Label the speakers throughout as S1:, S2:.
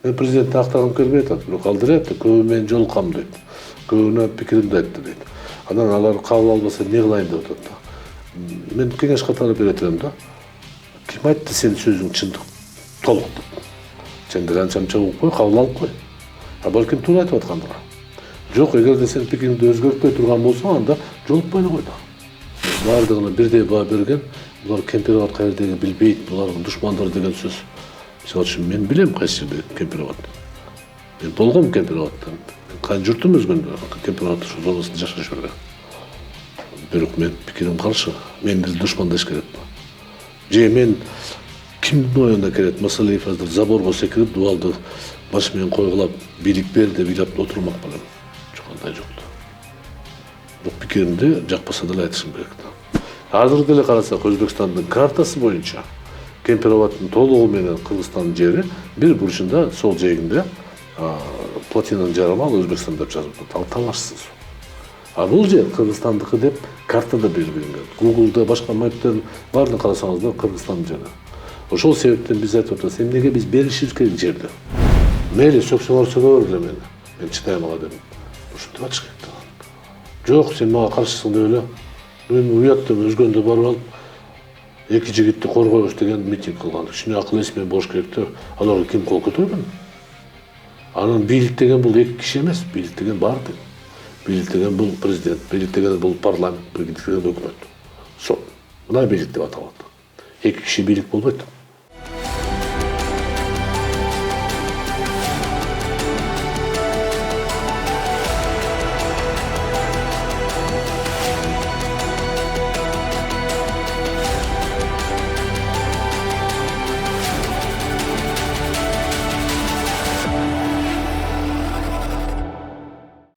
S1: Мен президентті ақтағым келбей жатады, бирок алдыр айтты, көбү менен жолуккам дейт. Көбүнө пикиримди айтты дейт. Анан алар кабыл албаса эмне кылайын деп атат да. Мен кеңеш катары бере турам да. Ким айтты сенин сөзүң чындык толук деп. Сен канчамча угуп кой, кабыл алып кой. Балким туура айтып аткандыр. Жок, эгерде сен пикириңди өзгөртпөй турган болсоң, анда жолукпай эле кой да. Бардыгына бирдей баа берген, булар Кемпироват каердеги билбейт, булардын душмандар деген сөз. Мисалы үчүн мен билем кайсы жерде Кемпироват. Мен болгом Кемпироваттан. Кайын журтум өзгөндө Кемпироват ушу зонасында жашаш берген. Бирок мен пикирим каршы. Мен деле душмандаш керек. Же мен кимдин оюна келет? Масалиев азыр заборго секирип, дубалды баш менен койгулап, бийлик бер деп ыйлап отурмак болом. Жок, андай жок. Бул пикиримди жакпаса деле айтышым керек. Азыр деле карасак, Өзбекстандын картасы боюнча Кемпироваттын толугу менен Кыргызстандын жери бир бурчунда сол жээгинде плотинанын жарымы ал Өзбекстан деп жазылып, талашсыз. А бул жер Кыргызстандыкы деп картада белгиленген. Google'да башка маптердин баарын карасаңыздар Кыргызстандын жери. Ошол себептен биз айтып атабыз, эмнеге биз беришибиз керек жерди. Мейли сөксөңөр сөгө бергиле мени. Мен чыдайм ага дедим. Ушинтип атыш керек. Жок, сен мага каршысың деп эле. Мен уяттым, өзгөндө барып алып, эки жигитти коргойбуз деген митинг кылган. Ушуну акыл эсмен болуш керек деп, аларга ким кол көтөргөн? Анын бийлик деген бул эки киши эмес, бийлик деген бардык. Бийлик деген бул президент, бийлик деген бул парламент, бийлик деген өкмөт. Сот. Мына бийлик деп аталат. Эки киши бийлик болбойт.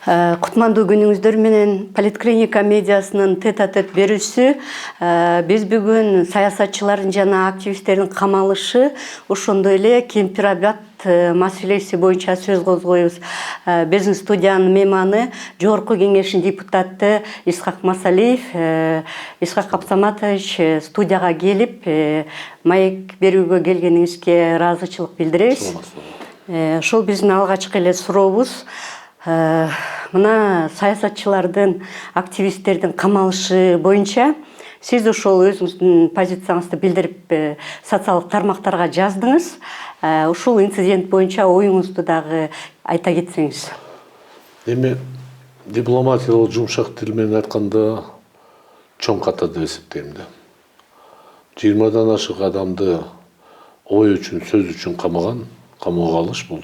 S2: Кутмандуу күнүңүздөр менен Политклиника медиасынын тет-а-тет берүүсү. Биз бүгүн саясатчылардын жана активисттердин камалышы, ошондой эле Кемпироват маселеси боюнча сөз козгойбуз. Биздин студиянын мейманы Жогорку Кеңештин депутаты Исхак Масалиев. Исхак Абсаматович, студияга келип маек берүүгө келгениңизге ыраазычылык билдиребиз. Ошол биздин алгачкы эле сурообуз. Мына саясатчылардын, активисттердин камалышы боюнча сиз ошол өзүңүздүн позицияңызды билдирип социалдык тармактарга жаздыңыз. Ушул инцидент боюнча оюңузду дагы айта кетсеңиз.
S1: Эми дипломатиялык жумшак тил менен айтканда чоң ката деп эсептейм да. 20 ашык адамды ой үчүн, сөз үчүн камаган, камоого алыш бул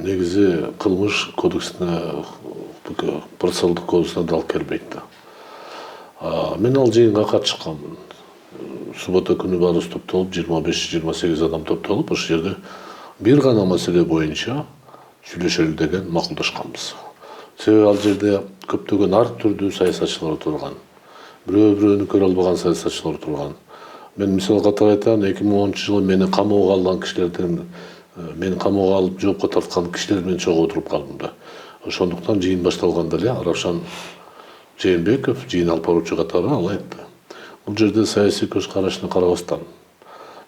S1: негизи кылмыш кодексине, процессуалдык кодексине да алып келбейт да. Мен ал жыйынга катышканмын. Суббота күнү баарыбыз топтолуп, 25-28 адам топтолуп, ошол жерде бир гана маселе боюнча сүйлөшөлү деген макулдашканбыз. Себеби ал жерде көптөгөн ар түрдүү саясатчылар отурган. Бирөө-бирөөнү көрө албаган саясатчылар отурган. Мен мисал катары айтам, 2010-жылы мени камоого алган кишилерден мени камоого алып жоопко тарткан кишилер менен чогуу отуруп калдым да. Ошондуктан жыйын башталганда эле Равшан Жээнбеков, жыйын алып баруучу катары, ал айтты. Бул жерде саясий көз карашына карабастан,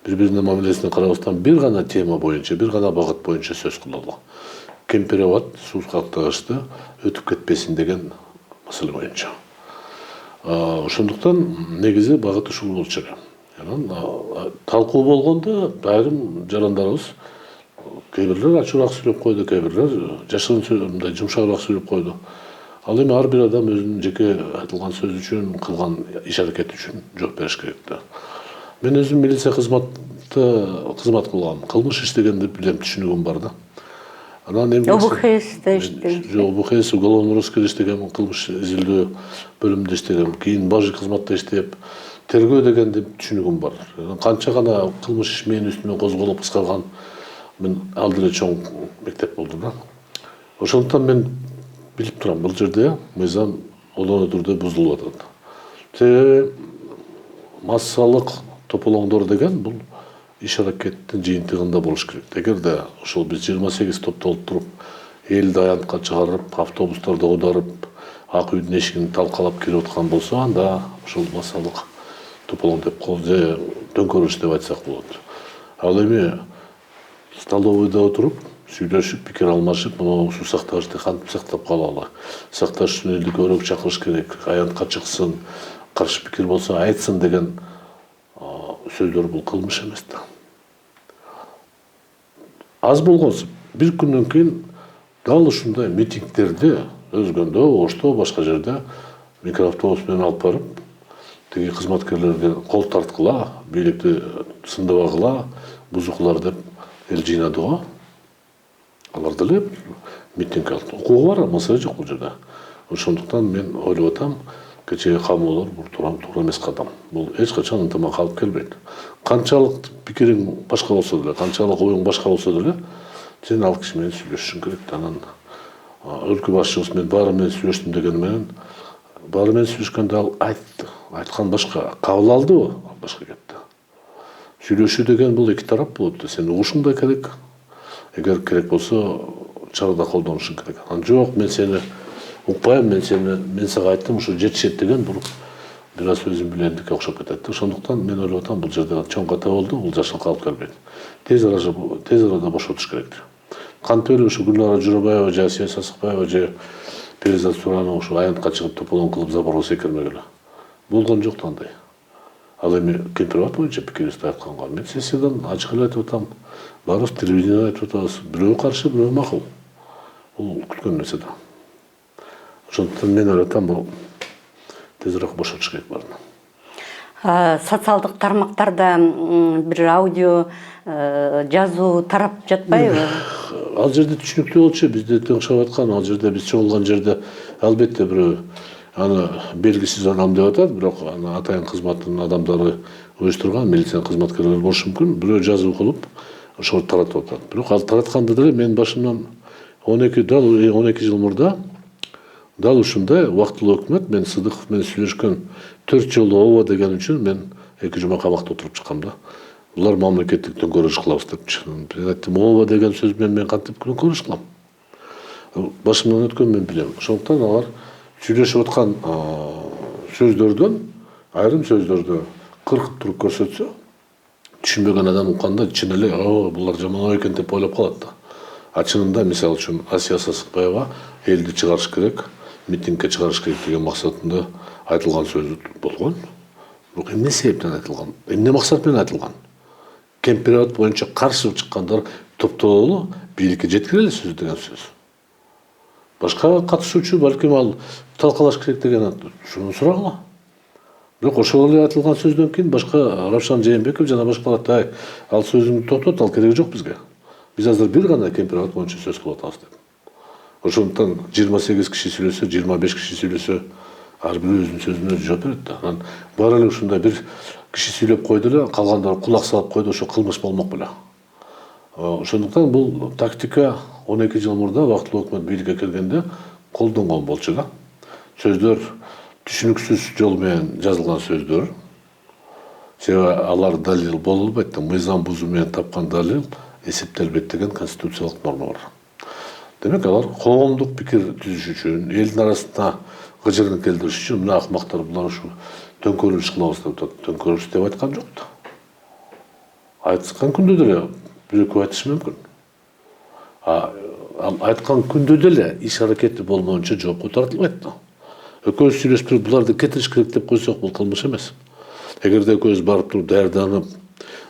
S1: бири-бирине мамилесине карабастан бир гана тема боюнча, бир гана багыт боюнча сөз кылалы. Кемпироват суу каттагычты өтүп кетпесин деген маселе боюнча. Ошондуктан негизи багыт ушул болчу эле. Талкуу болгондо айрым жарандарыбыз кээ бирлер ачуураак сүйлөп койду, кээ бирлер жашырын мындай жумшагыраак сүйлөп койду. Ал эми ар бир адам өзүнүн жеке айтылган сөз үчүн, кылган иш аракет үчүн жооп бериш керек да. Мен өзүм милиция кызматта кызмат кылгам. Кылмыш иштегенди билем, түшүнүгүм бар да. Анан эми
S2: ОБХС'те иштедиңиз.
S1: Жок, ОБХС уголовный розыск иштегем, кылмыш изилдөө бөлүмүндө иштегем. Кийин бажы кызматта иштеп, тергөө дегенде түшүнүгүм бар. Канча гана кылмыш иш менин үстүнөн козголуп кыскарган, мен ал деле чоң мектеп болду да. Ошондуктан мен билип турам, бул жерде мыйзам олоно түрдө бузулуп атат. Себеби массалык тополоңдор деген бул иш аракеттин жыйынтыгында болуш керек. Эгерде ошол биз 28 топтолуп туруп, элди аянтка чыгарып, автобустарды аударып, ак үйдүн эшигин талкалап кирип аткан болсо, анда ошол массалык тополоң деп же төңкөрүш деп айтсак болот. Ал эми столовыйда отуруп сүйлөшүп пикир алмашып мына суу сакташты кантип сактап калалы, сакташ үчүн элди көбүрөөк чакырыш керек, аянтка чыксын, каршы пикир болсо айтсын деген сөздөр бул кылмыш эмес да. Аз болгонсу бир күндөн кийин дал ушундай митингдерди Өзгөндө, Ошто, башка жерде микроавтобус менен алып барып, тиги кызматкерлерге кол тарткыла, бийликти сындабагыла, бузукулар деп эл жыйнады го. Алар деле митинг алды. Укугу бар, маселе жок бул жерде. Ошондуктан мен ойлоп атам, кечеги камоолор бул туура эмес кадам. Бул эч качан ынтымак алып келбейт. Канчалык пикириң башка болсо деле, канчалык оюң башка болсо деле, сен ал киши менен сүйлөшүшүң керек. Анан өлкө башчыбыз мен баары менен сүйлөштүм деген менен, баары менен сүйлөшкөндө ал айтты. Айткан башка, кабыл алдыбы? Ал башка кетти. Сүйлөшүү деген бул эки тарап болот. Сен угушуң да керек. Эгер керек болсо, чарада колдонушуң керек. Анан жок, мен сени укпайм, мен сага айттым, ушу жетишет деген бул бир аз өзүм билгендикке окшоп кетет. Ошондуктан мен ойлоп атам, бул жерде чоң ката болду, бул жакшылыкка алып келбейт. Тез арада бошотуш керек. Кантип эле ушу Гүлнара Журабаева же Асия Сасыкбаева же Перизат Суранова ушу аянтка чыгып тополоң кылып заборго секирмегиле. Болгон жок да андай. Ал эми Кемпирабад боюнча пикирибизди айтканга мен сессиядан ачык эле айтып атам. Баарыбыз телевидениеде айтып атабыз. Бирөө каршы, бирөө макул. Бул күткөн нерсе да. Ошондуктан мен ойлоп атам, бул тезирээк бошотуш керек баарын.
S2: Социалдык тармактарда бир аудио жазуу тарап жатпайбы?
S1: Ал жерде түшүнүктүү болчу, бизде тыңшап аткан, ал жерде биз чогулган жерде албетте бирөө аны белгисиз адам деп атат, бирок аны атайын кызматтын адамдары уюштурган милиция кызматкерлери болушу мүмкүн. Бирөө жазуу кылып ошол таратып атат. Бирок ал таратканда деле мен башымдан 12 жыл мурда дал ушундай убактылуу өкмөт мен Сыдыков менен сүйлөшкөн 4 жолу ооба деген үчүн мен 2 жума камакта отуруп чыккам да. Булар мамлекеттик төңкөрүш кылабыз депчи. Мен айттым, ооба деген сөз менен мен кантип төңкөрүш кылам? Башымдан өткөн мен билем. Ошондуктан алар сүйлөшүп аткан сөздөрдөн айрым сөздөрдү кыркып туруп көрсөтсө, түшүнбөгөн адам укканда чын эле булар жаман ой экен деп ойлоп калат да. А чынында мисалы үчүн Асия Сасыкбаева элди чыгарыш керек, митингке чыгарыш керек деген максатында айтылган сөз болгон. Бирок эмне себептен айтылган? Эмне максат менен айтылган? Кемпирабад боюнча каршы чыккандар топтололу бийликке жеткирели сөз деген сөз. Башка катышуучу балким ал талкалаш керек деген шуну сурагыла. Бирок ошол эле айтылган сөздөн кийин башка Равшан Жээнбеков жана башкалар ал сөзүңдү токтот, ал кереги жок бизге. Биз азыр бир гана Кемпирабад боюнча сөз кылып атабыз деп. Ошондуктан 28 киши сүйлөсө, 25 киши сүйлөсө, ар бирөө өзүнүн сөзүнө жооп берет да. Анан баары эле ушундай бир киши сүйлөп койду эле, калгандары кулак салып койду, ошо кылмыш болмок беле. Ошондуктан бул тактика 12 жыл мурда убактылуу өкмөт бийликке келгенде колдонгон болчу да. Сөздөр түшүнүксүз жол менен жазылган сөздөр. Себеби алар далил боло албайт да, мыйзам бузуу менен тапкан далил эсептелбейт деген конституциялык норма бар. Демек алар коомдук пикир түзүш үчүн, элдин арасында гыжырын келтириш үчүн мына акмактар булар ушу төңкөрүлүш кылабыз деп атат. Төңкөрүлүш деп айткан жок да. Айткан күндө деле бирөө көп айтышы мүмкүн. Айткан күндө деле иш аракети болмоюнча жоопко тартылбайт да. Экөөбүз сүйлөшүп туруп буларды кетириш керек деп койсок, бул кылмыш эмес. Эгерде экөөбүз барып туруп даярданып,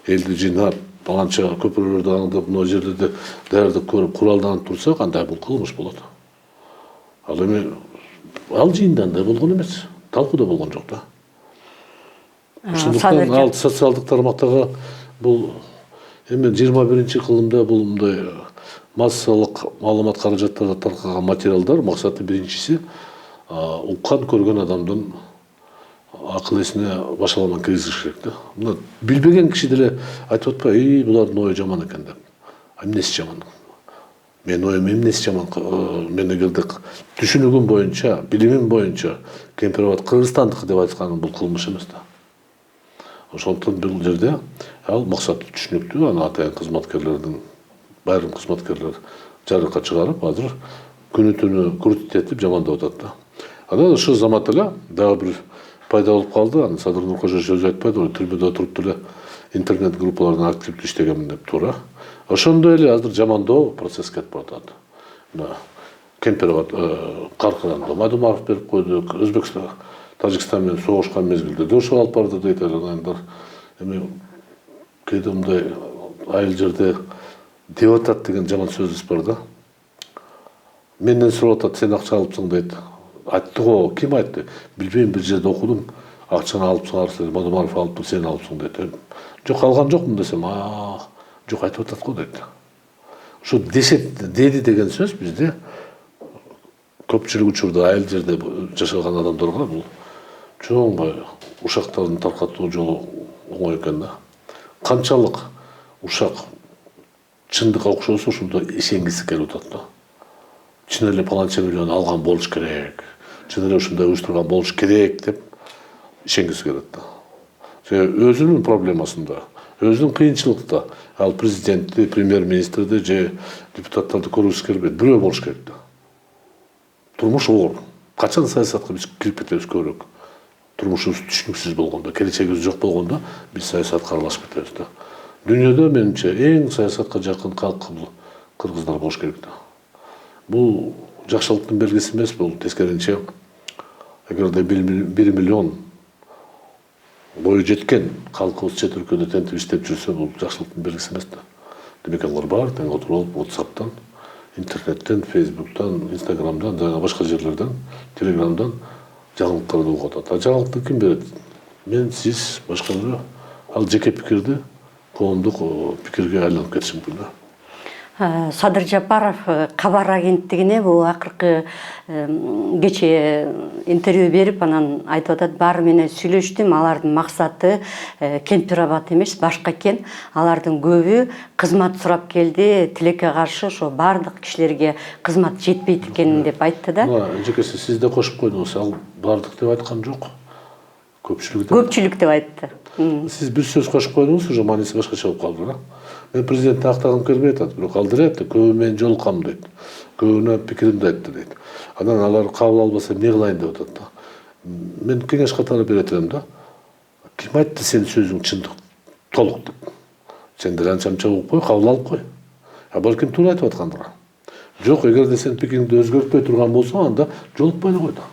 S1: элди жыйнап, баланча көпүрөлөрдү аңдып, мына жерлерде даярдык көрүп, куралданып турсак, андай бул кылмыш болот. Ал эми ал жыйында андай болгон эмес, талкууда болгон жок да. Ошондуктан ал социалдык тармактагы бул эми 21-кылымда бул мындай массалык маалымат каражаттарда таркаган материалдар максаты биринчиси уккан көргөн адамдын акыл эсине башаламан киргизиш керек да. Мына билбеген киши деле айтып атпайбы, булардын ою жаман экен деп. Эмнеси жаман? Менин оюм эмнеси жаман? Мен эгерде түшүнүгүм боюнча, билимим боюнча Кемпирабад Кыргызстандыкы деп айтканым бул кылмыш эмес да. Ошондуктан бул жерде ал максаты түшүнүктүү, аны атайын кызматкерлердин байрым кызматкерлер жарыкка чыгарып, азыр күнү түнү крутить этип жамандап атат да. Анан ошол замат эле дагы бир пайда болуп калды. Аны Садыр Нуркожоевич өзү айтпайдыбы, түрмөдө отуруп деле интернет группалардан активдүү иштегенмин деп туура. Ошондой эле азыр жамандоо процесс кетип баратат. Мына Кемпирова Каркыранда Мадумаров берип койдук. Өзбекстан, Тажикстан менен согушкан мезгилде да ошол алып барды дейт эле. Эми кээде мындай айыл жерде деп атат деген жаман сөзүбүз бар да. Менден сурап атат, сен акча алыпсың дейт. Айтты го, ким айтты? Билбейм, бир жерде окудум. Акчаны алыпсың, Мадумаров алыпты, сен алыпсың дейт. Жок, алган жокмун десем, жок, айтып атат го дейт. Ошо дешет, деди деген сөз бизде көпчүлүк учурда айыл жерде жашаган адамдарга бул чоң ушактардын таркатуу жолу оңой экен да. Канчалык ушак чындыкка окшосо ошондо ишенгиси келип атат да. Чын эле паланча миллион алган болуш керек. Чын эле ушундай уюштурган болуш керек деп ишенгиси келет да. Өзүнүн проблемасында, өзүнүн кыйынчылыкта ал президентти, премьер-министрди же депутаттарды көргүсү келбейт. Бирөө болуш керек да. Турмуш оор. Качан саясатка биз кирип кетебиз көбүрөөк? Турмушубуз түшүнүксүз болгондо, келечегибиз жок болгондо биз саясатка аралашып кетебиз да. Дүйнөдө менимче эң саясатка жакын калк бул кыргыздар болуш керек да. Бул жакшылыктын белгиси эмес, бул тескерисинче эгерде 1 миллион бою жеткен калкыбыз чет өлкөдө тентип иштеп жүрсө, бул жакшылыктын белгиси эмес да. Демек алар бар тең отуруп WhatsApp'тан, интернеттен, Facebook'tan, Instagram'dan, жана башка жерлерден, Telegram'dan жаңылыктарды угуп атат. Жаңылыкты ким берет? Мен, сиз, башка бирөө. Ал жеке пикирди коомдук пикирге айланып кетиши мүмкүн да.
S2: Садыр Жапаров кабар агенттигине бул акыркы кечээ интервью берип анан айтып атат, баары менен сүйлөштүм, алардын максаты Кемпирабад эмес, башка экен. Алардын көбү кызмат сурап келди, тилекке каршы ошо баардык кишилерге кызмат жетпейт экенин деп айтты да.
S1: Жекеси сиз да кошуп койдуңуз, ал баардык деп айткан жок.
S2: Көпчүлүк деп айтты.
S1: Сиз бир сөз кошуп койдуңуз, уже мааниси башкача болуп калды да. Мен президентти актагым келбей атат, бирок алдыр айтты, көбү менен жолуккам дейт. Көбүнө пикиримди айтты дейт. Анан алар кабыл албаса эмне кылайын деп атат да. Мен кеңеш катары бере турам да. Ким айтты сенин сөзүң чындык, толук деп. Сен деле анча-мынча угуп кой, кабыл алып кой. Балким туура айтып аткандыр. Жок, эгерде сен пикириңди өзгөртпөй турган болсоң, анда жолукпай эле кой да.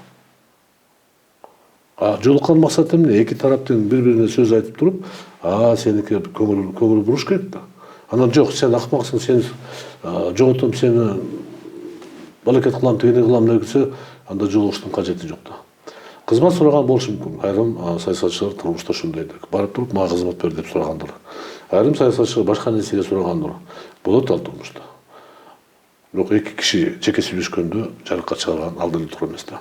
S1: Жолуккан максат эмне? Эки тараптын бири-бирине сөз айтып туруп, сеники көңүл буруш керек да. Анан жок, сен акмаксың, сен жоготом сени балакет кылам, тигини кылам десе, анда жолугуштун кажети жок да. Кызмат сураган болушу мүмкүн. Айрым саясатчылар турмушта ушундай да. Барып туруп, мага кызмат бер деп сурагандыр. Айрым саясатчылар башка нерсеге сурагандыр. Болот ал турмушта. Бирок эки киши жеке сүйлөшкөндө жарыкка чыгарган ал деле туура эмес да.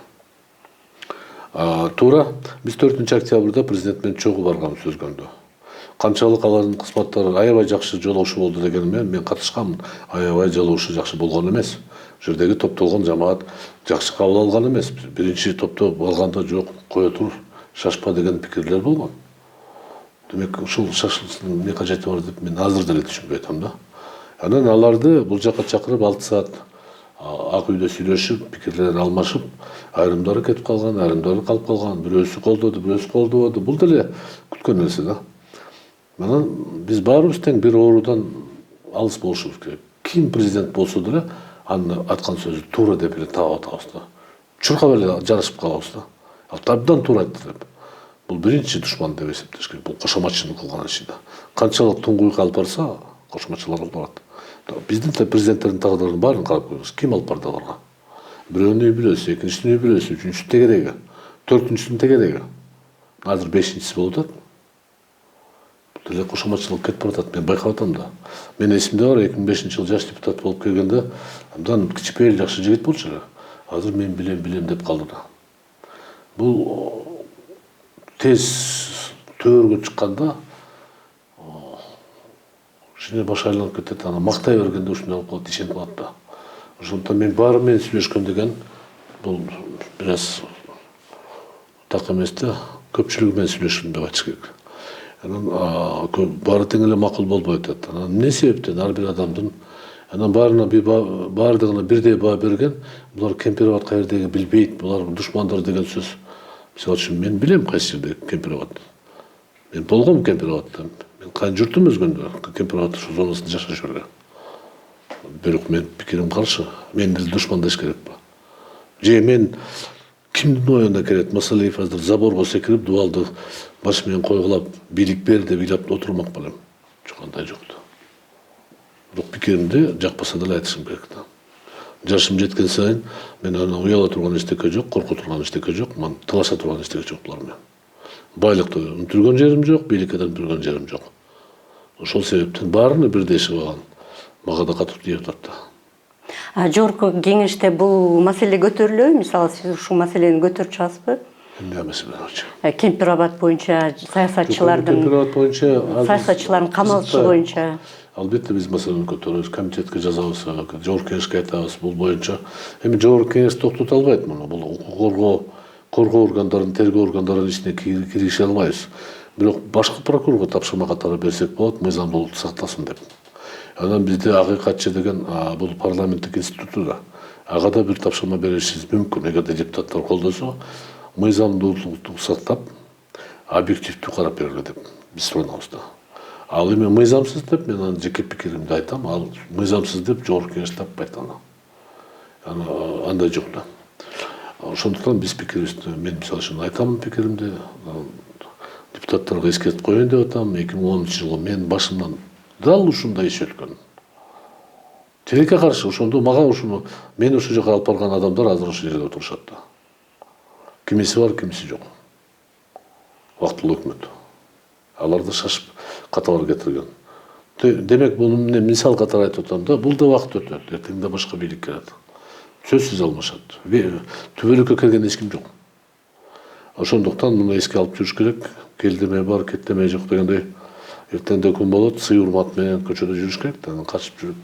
S1: Туура, биз 4 октябрда президент менен чогуу барганбыз Сөзгөндө. Канчалык алардын кызматтары аябай жакшы жолоошуу болду дегене мен катышканмын. Аябай жолоошуу жакшы болгон эмес. Ошол жердеги топтолгон жамаат жакшы кабыл алган эмес. Биринчи топто алганда жок, кое тур, шашпа деген пикирлер болгон. Демек, ушул шашылыштын эмне кажети бар деп мен азыр деле түшүнбөй атам да. Анан аларды бул жака чакырып 6 саат ак үйдө сүйлөшүп, пикирлер алмашып, айрымдары кетип калган, айрымдары калып калган, бирөөсү колдоду, бирөөсү колдободу. Бул деле күткөн нерсе да. Анан биз баарыбыз тең бир оорудан алыс болушубуз керек. Ким президент болсо деле анын айткан сөзү туура деп эле таап атабыз да. Чуркап эле жарышып калабыз да. Абдан туура айтты деп. Бул биринчи душман деп эсептеш керек. Бул кошоматчылык кылган иши да. Канчалык туңгуйукка алып барса, кошоматчылар алып барат. Биздин президенттердин тагдырын баарын карап коебуз. Ким алып барды аларга? Бирөөнүн үй бүлөсү, экинчисинин үй бүлөсү, үчүнчүсү тегереги, төртүнчүсүнүн тегереги. Азыр бешинчиси болуп атат. Бул деле кошоматчылык кетип баратат. Мен байкап атам да. Мен эсимде бар, 2005-жылы жаш депутат болуп келгенде, абдан кичипейил жакшы жигит болчу эле. Азыр мен билем деп калды да. Бул тез төөргө чыкканда ушуне баш айланып кетет, аны мактай бергенде ушундай болуп калат, ишенип калат да. Ошондуктан мен баары менен сүйлөшкөн деген бул бир аз так эмес да, көпчүлүгү менен сүйлөшкөн деп айтыш керек. Анан баары тең эле макул болбой атат. Анан эмне себептен ар бир адамдын анан баардыгына бирдей баа берген, булар Кемпирабад каердеги билбейт, булар душмандар деген сөз. Мисалы үчүн мен билем кайсы жерде Кемпирабад. Мен болгом Кемпирабадта. Мен кайын журтум өзгөндө Кемпирабад ушул зонасында жашаш эле. Бирок мен пикирим каршы. Мен деле душмандаш керекпи? Же мен кимдин оюна керет? Масалиев азыр заборго секирип, дубалды баш менен койгулап, бийлик бер деп ыйлап отурмак белем. Жок, андай жок да. Бирок пикиримди жакпаса деле айтышым керек да. Жашым жеткен сайын мен ана уяла турган эчтеке жок, корко турган эчтеке жок, мен талаша турган эчтеке жок булар менен. Байлыкты үмүттөргөн жерим жок, бийликке үмүттөргөн жерим жок. Ошол себептен баарына бирдей иши алган. Мага да катып тийип атат да.
S2: Жогорку кеңеште бул маселе көтөрүлөбү? Мисалы сиз ушул маселени көтөрүп чыгасызбы?
S1: Эмне маселе болчу?
S2: Кемпирабад боюнча саясатчылардын камалышы боюнча.
S1: Албетте биз маселени көтөрөбүз, комитетке жазабыз, жогорку кеңешке айтабыз. Бул боюнча эми жогорку кеңеш токтото албайт муну. Бул коргоо органдарын, тергөө органдарынын ичине кирише албайбыз. Бирок башкы прокурорго тапшырма катары берсек болот, мыйзамдуулукту сактасын деп. Анан бизде акыйкатчы деген бул парламенттик институту да. Ага да бир тапшырма беришибиз мүмкүн, эгерде депутаттар колдосо, мыйзамдуулукту сактап, объективдүү карап бергиле деп биз суранабыз да. Ал эми мыйзамсыз деп мен анын жеке пикиримди айтам, ал мыйзамсыз деп жогорку кеңеш таппайт аны. Андай жок да. Ошондуктан биз пикирибизди, мен мисалы үчүн айтамын пикиримди, депутаттарга эскертип коеюн деп атам. 2010-жылы мен башымдан дал ушундай иш өткөн. Тилекке каршы ошондо мага ушуну мени ушул жака алып барган адамдар азыр ушул жерде отурушат да. Кимиси бар, кимиси жок. Убактылуу өкмөт. Алар да шашып каталар кетирген. Демек бул мисал катары айтып атам да, бул да убакыт өтөт, эртең да башка бийлик келет. Сөзсүз алмашат. Түбөлүккө келген эч ким жок. Ошондуктан муну эске алып жүрүш керек. Келдеме бар, кеттеме жок дегендей. Эртеңде күн болот, сый урмат менен көчөдө жүрүш керек. Анан качып жүрүп,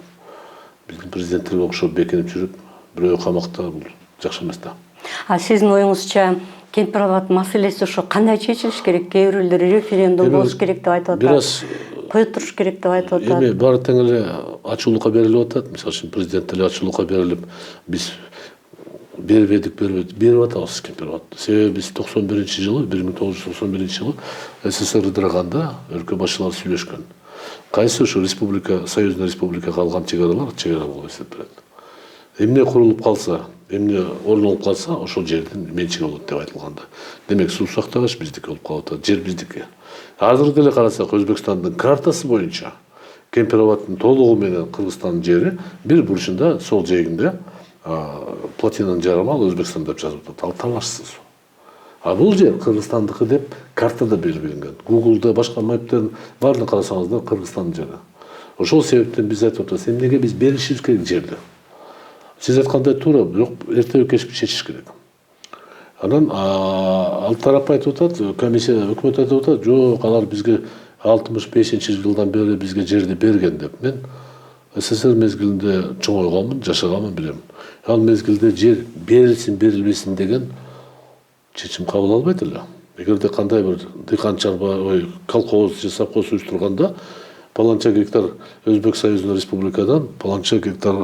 S1: биздин президенттерге окшоп бекинип жүрүп, бирөө камакта бул жакшы эмес да.
S2: Сиздин оюңузча Кемпирабад маселеси ошо кандай чечилиш керек? Кээ бирөөлөр референдум болуш керек деп айтып атат.
S1: Бир аз
S2: кое туруш керек деп айтып атат.
S1: Эми баары тең эле ачуулукка берилип атат. Мисалы үчүн президент деле ачуулукка берилип, биз бербедик берип атабыз Кемпирабадты. Себеби биз 1991 жылы СССР ыдыраганда өлкө башчылары сүйлөшкөн. Кайсы ошо республика, союзный республика калган чегаралар чегара болуп эсептелет. Эмне курулуп калса, эмне орун алып калса, ошол жердин менчиги болот деп айтылганда. Демек суу сактагыч биздики болуп калып атат, жер биздики. Азыр деле карасак Өзбекстандын картасы боюнча Кемпирабадтын толугу менен Кыргызстандын жери бир бурчунда сол жээгинде плотинанын жарымы ал Өзбекстан деп жазып атат. Ал талашсыз. Бул жер Кыргызстандыкы деп картада белгиленген. Google'да башка маптердин баарын карасаңыздар Кыргызстандын жери. Ошол себептен биз айтып атабыз, эмнеге биз беришибиз керек жерди. Сиз айткандай туура, бирок эртеби кеч чечиш керек. Анан ал тарап айтып атат, комиссия өкмөт айтып атат, жок, алар бизге 65-жылдан бери бизге жерди берген деп. Мен СССР мезгилинде чоңойгонмун, жашаганмын, билем. Ал мезгилде жер берилсин, берилбесин деген чечим кабыл албайт эле. Эгерде кандай бир дыйкан чарба, колхоз же совхоз уюштурганда паланча гектар Өзбек Союзный Республикадан, паланча гектар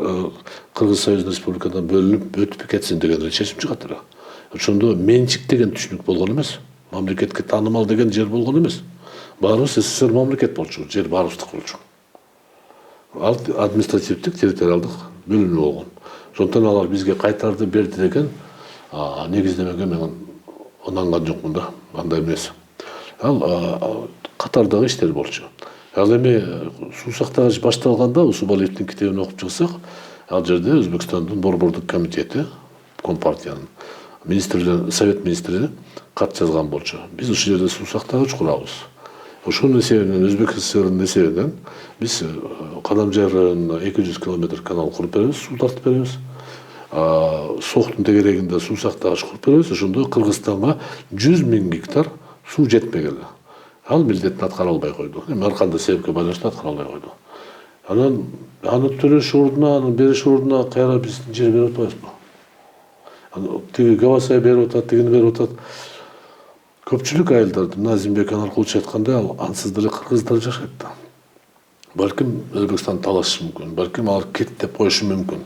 S1: Кыргыз Союзный Республикадан бөлүнүп өтүп кетсин деген чечим чыгат эле. Ошондо менчик деген түшүнүк болгон эмес. Мамлекетке таанымал деген жер болгон эмес. Баарыбыз СССР мамлекет болчу, жер баарыбыздыкы болчу. Ал административдик, территориалдык бөлүнүү болгон. Ошондон алар бизге кайтарды берди деген негиздемеге мен ынанган жокмун да, андай эмес. Ал катардагы иштер болчу. Ал эми суу сактагыч башталганда Усубалиевдин китебин окуп чыксак, ал жерде Өзбекстандын борбордук комитети, Компартиянын министрлери, совет министри кат жазган болчу. Биз ушул жерде суу сактагыч курабыз. Ошонун эсебинен, Өзбек ССРнын эсебинен биз Кадамжай районуна 200 километр канал куруп беребиз, суу тартып беребиз. Соктун тегерегинде суу сактагыч куруп беребиз. Ошондо Кыргызстанга 100 000 гектар суу жетпегеле. Ал милдетин аткара албай койду. Эми ар кандай себепке байланыштуу аткара албай койду. Анан аны төлөш ордуна, аны бериш ордуна кайра биз жер берип атпайбызбы? Тиги Гавасай берип атат, тигини берип атат. Көпчүлүк айылдарды Назимбек Анаркулович айткандай, ал ансыз деле кыргыздар жашайт да. Балким Өзбекстан талашы мүмкүн, балким алар кет деп коюшу мүмкүн.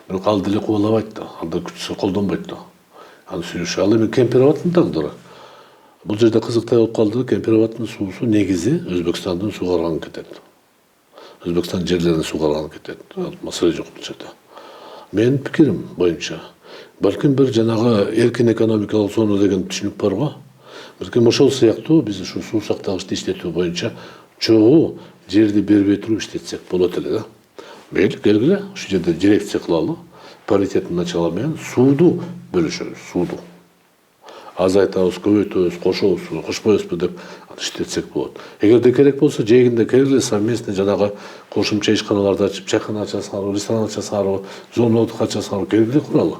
S1: Бирок ал деле кубалабайт да, ал да күчсү колдонбойт да. Аны сүйүшү. Ал эми Кемпирабадтын тагдыры. Бул жерде кызыктай болуп калды. Кемпироваттын суусу негизи Өзбекстандын суу кармагын кетет. Өзбекстан жерлерин суу кармагын кетет. Маселе жок бул жерде. Менин пикирим боюнча, балким бир жанагы эркин экономикалык зона деген түшүнүк бар го. Балким ошол сыяктуу биз ушу суу сактагычты иштетүү боюнча чогуу жерди бербей туруп иштетсек болот эле да. Мейли келгиле, ушу жерде дирекция кылалы, паритеттин начала менен сууду бөлүшөбүз, сууду. Азайтабыз, көбөйтөбүз, кошобузбу, кошпойбузбу деп иштетсек болот. Эгерде керек болсо, жээгинде келгиле совместный жанагы кошумча ишканаларды ачып, чайкана ачасыңарбы, ресторан ачасыңарбы, зона отдых ачасыңарбы, келгиле куралы.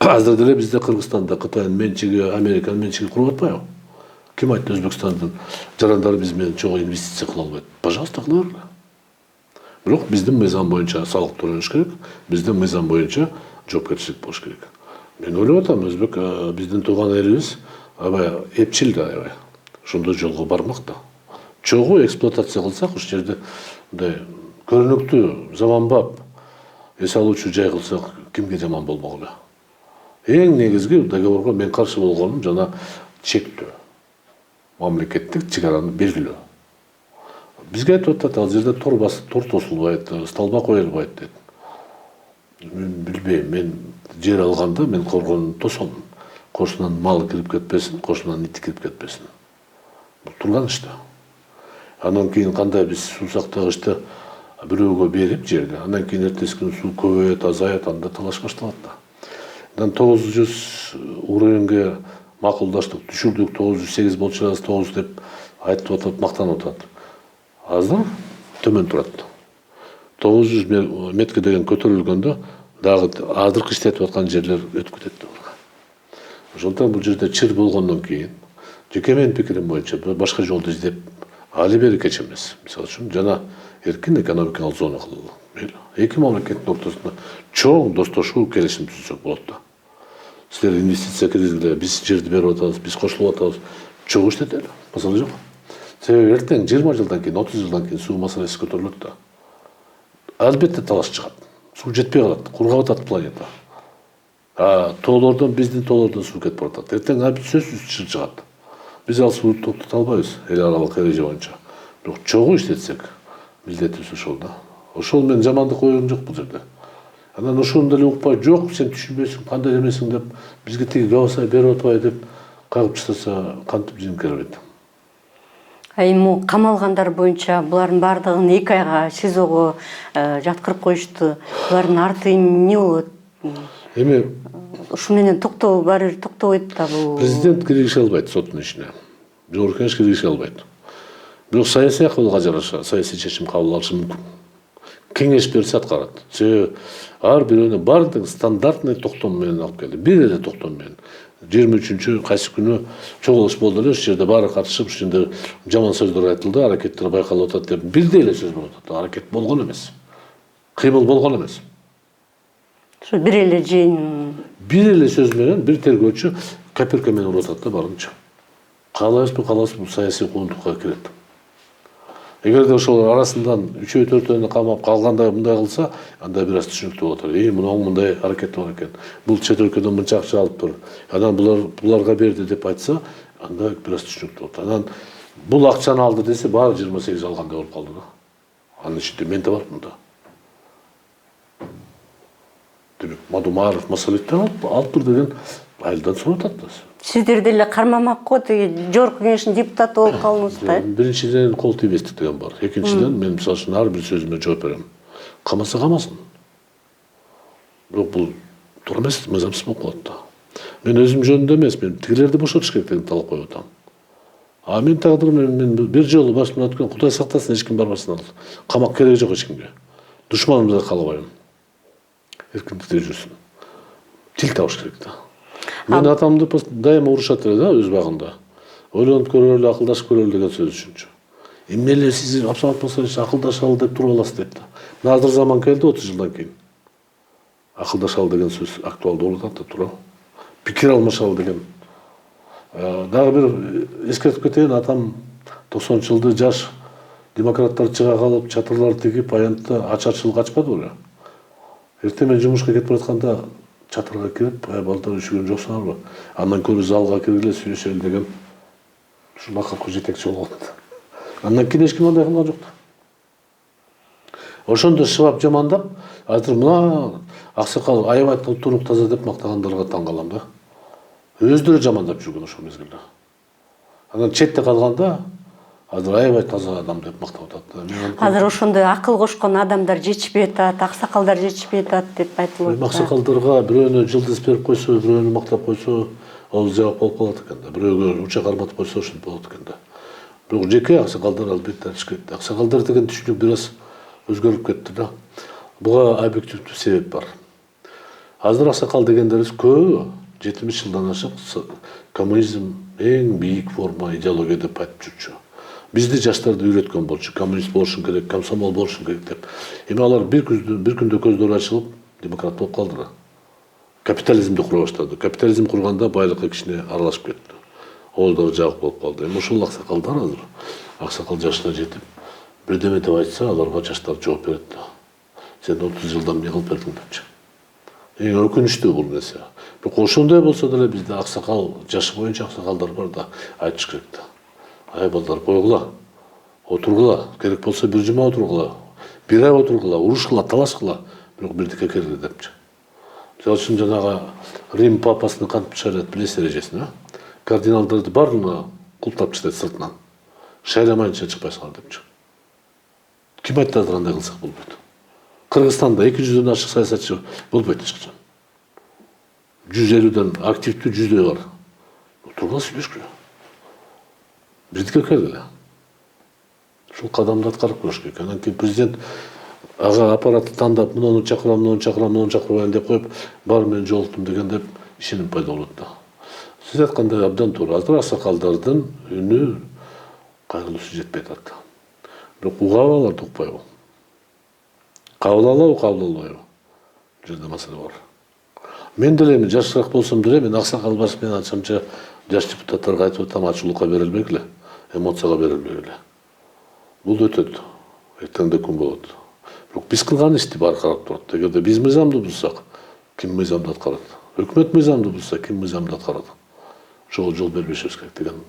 S1: Азыр деле бизде Кыргызстанда Кытайдын менчиги, Американын менчиги куруп атпайбы? Ким айтты Өзбекстандын жарандары биз менен чогуу инвестиция кыла албайт? Пожалуйста, кыла бергиле. Бирок биздин мыйзам боюнча салык төлөнүш керек, биздин мыйзам боюнча жоопкерчилик болуш керек. Мен ойлоп атам, өзбек биздин тууган элибиз аябай эпчил да, аябай. Ошондой жолго бармак да. Чогуу эксплуатация кылсак, ушул жерде мындай көрүнүктүү, заманбап эс алуучу жай кылсак, кимге жаман болмок эле? Эң негизги договорго мен каршы болгонум жана чектөө. Мамлекеттик чыгараны белгилөө. Бизге айтып атат, ал жерде тор тосулбайт, столба коюлбайт дейт. Мен билбейм, мен жер алганда мен коргонду тосом. Кошунан мал кирип кетпесин, кошунан ит кирип кетпесин. Бул турган иш да. Андан кийин кандай биз суу сактагычты бирөөгө берип жерди, андан кийин эртеси күнү суу көбөйөт, азаят, анда талаш башталат да. Андан 900 уровеньге макулдаштык түшүрдүк, 908 болчу, 9 деп айтып атат, мактанып атат. Азыр төмөн турат. 900 метрге деген көтөрүлгөндө дагы азыркы иштетип аткан жерлер өтүп кетет. Ошондон бул жерде чыр болгондон кийин, жеке менин пикирим боюнча башка жолду издеп, али бери кеч эмес. Мисалы үчүн жана эркин экономикалык зона кылалы. Эки мамлекеттин ортосунда чоң достошуу келишим түзсөк болот да. Силер инвестиция киргизгиле, биз жерди берип атабыз, биз кошулуп атабыз. Чогуу иштетели, маселе жок. Себеби эртең 20 жылдан кийин, 30 жылдан кийин суу маселеси көтөрүлөт да. Албетте талаш чыгат. Суу жетпей калат, кургап атат планета. Тоолордон, биздин тоолордон суу кетип баратат. Эртең сөзсүз чыр чыгат. Биз ал сууну токтото албайбыз, эл аралык эреже боюнча. Бирок чогуу иштетсек, милдетибиз ошол да. Ошол мен жамандык ойгом жок бул жерде. Анан ошону деле укпай, жок, сен түшүнбөйсүң, кандай эмесиң деп, бизге тиги габасай берип атпай деп кагып таштаса, кантип жин келбейт.
S2: Эми камалгандар боюнча булардын баардыгын 2 айга СИЗОго жаткырып коюшту. Булардын арты эмне болот?
S1: Эми
S2: ушу менен баары бир токтобойт да бул.
S1: Президент киргизе албайт соттун ишине. Жогорку Кеңеш киргизе албайт. Бирок саясий акыбалга жараша саясий чечим кабыл алышы мүмкүн. Кеңеш берсе аткарат. Себеби ар бирөөнө баардыгы стандартный токтом менен алып келди. Бир эле токтом менен. 23-чү кайсы күнү чогулуш болду эле, ушул жерде баары катышып, ушул жерде жаман сөздөр айтылды, аракеттер байкалып атат деп бирдей эле сөз болуп атат. Аракет болгон эмес. Кыймыл болгон эмес.
S2: Ошо бир эле жыйын.
S1: Бир эле сөз менен бир тергөөчү копирка менен уруп атат да барынча. Каалайбызбы, каалабызбы, саясий куугунтукка кирет. Эгерде ошолор арасынан 3-4-өөнү камап калгандай мындай кылса, анда бир аз түшүнүктүү болот. Мунун мындай аракет бар экен. Бул чет өлкөдөн мынча акча алыптыр. Анан буларга берди деп айтса, анда бир аз түшүнүктүү болот. Анан бул акчаны алды десе, баары 28 алгандай болуп калды да. Анын ичинде мен да бармын да. Демек, Мадумаров маселеттен алыптыр деген айылдан сурап атат да.
S2: Сиздер деле кармамак го, тиги Жогорку Кеңештин депутаты болуп калдыңыз да.
S1: Биринчиден кол тийбестик деген бар. Экинчиден мен мисалы үчүн ар бир сөзүмө жооп берем. Камаса камасын. Бирок бул туура эмес, мыйзамсыз болуп калат да. Мен өзүм жөнүндө эмес, мен тигилерди бошотуш керек деген талап коюп атам. Мен тагдырым, мен бир жолу башымдан өткөн, Кудай сактасын, эч ким барбасын ал. Камак кереги жок эч кимге. Душманымды да каалабайм. Эркиндикте жүрсүн. Тил табыш керек да. Мен атамды дайыма урушат эле да, өз багында. Ойлонуп көрөлү, акылдашып көрөлү деген сөз үчүнчү. Эмне эле сиз Абсамат Мусаевич акылдашалы деп туруп аласыз дейт да. Мына азыр заман келди 30 жылдан кийин. Акылдашалы деген сөз актуалдуу болуп атат да, туура. Пикир алмашалы деген. Дагы бир эскертип кетейин, атам 90-жылды жаш демократтар чыга калып, чатырлар тигип, аянтта ачарчылык ачпады беле. Эртең мен жумушка кетип баратканда чатырга кирип, балдар үшүгөн жоксуңарбы? Андан көрө залга киргиле, сүйлөшөлү деген Ушул акыркы жетекчи болгон. Андан кийин эч ким андай кылган жок. Ошондо шыбап жамандап, азыр мына аксакал аябай турук таза деп мактагандарга таң калам да. Өздөрү жамандап жүргөн ошол мезгилде. Анан четте калганда азыр аябай таза адам деп мактап атат.
S2: Азыр ошондой акыл кошкон адамдар жетишпей атат, аксакалдар жетишпей атат деп айтылып атат.
S1: Аксакалдарга бирөөнө жылдыз берип койсо, бирөөнө мактап койсо, ал жабык болуп калат экен да. Бирөөгө учак карматып койсо ошентип болот экен да. Бирок жеке аксакалдар албетте айтыш керек. Аксакалдар деген түшүнүк бир аз өзгөрүп кетти да. Буга объективдүү себеп бар. Азыр аксакал дегендерибиз көп 70 жылдан ашык коммунизм эң бийик форма идеология деп айтып жүрчү. Бизди жаштарды үйрөткөн болчу, коммунист болушуң керек, комсомол болушуң керек деп. Эми алар бир күндө көздөрү ачылып демократ болуп калдылар. Капитализмди кура баштады. Капитализм курганда байлыкка кичине аралашып кетти. Оолдор жабык болуп калды. Эми ошол аксакалдар азыр аксакал жашына жетип бирдеме деп айтса, аларга жаштар жооп берет да. Сен 30 жылдан эмне кылып бердиң депчи. Эң өкүнүчтүү бул нерсе. Бирок ошондой болсо деле бизде аксакал жашы боюнча аксакалдар бар да, айтыш керек да. Ай балдар койгула, отургула, керек болсо бир жума отургула, бир ай отургула, урушкула, талашкыла, бирок бирдикке келгиле депчи. Мисалы үчүн жанагы Рим папасыны кантип чыгарат билесиз эрежесин, кардиналдарды баарына култап таштайт сыртынан. Шайламайынча чыкпайсыңар депчи. Ким айтты азыр андай кылсак болбойт? Кыргызстанда 200дөн ашык саясатчы болбойт эч качан. 150ден активдүү 100 бар. Тургула сүйлөшкүлө. Бирдикке келгиле. Ушул кадамды аткарып коюш керек. Анан кийин президент ага аппаратты тандап, муну чакырам, муну чакырам, муну чакырбайм деп коюп, баары менен жолуктум деген деп ишеним пайда болот да. Сиз айткандай абдан туура. Азыр аксакалдардын үнү кайгылуусу жетпей атат. Бирок угабы аларды укпайбы? Кабыл алабы, кабыл албайбы? Бул жерде маселе бар. Мен деле эми жашыраак болсом деле мен аксакал баш менен анчанча жаш депутаттарга айтып атам, ачуулукка берилбегиле, эмоцияга берилбегиле. Бул өтөт. Эртең да күн болот. Бирок биз кылган ишти баары карап турат. Эгерде биз мыйзамды бузсак, ким мыйзамды аткарат? Өкмөт мыйзамды бузса, ким мыйзамды аткарат? Ошого жол бербешибиз керек деген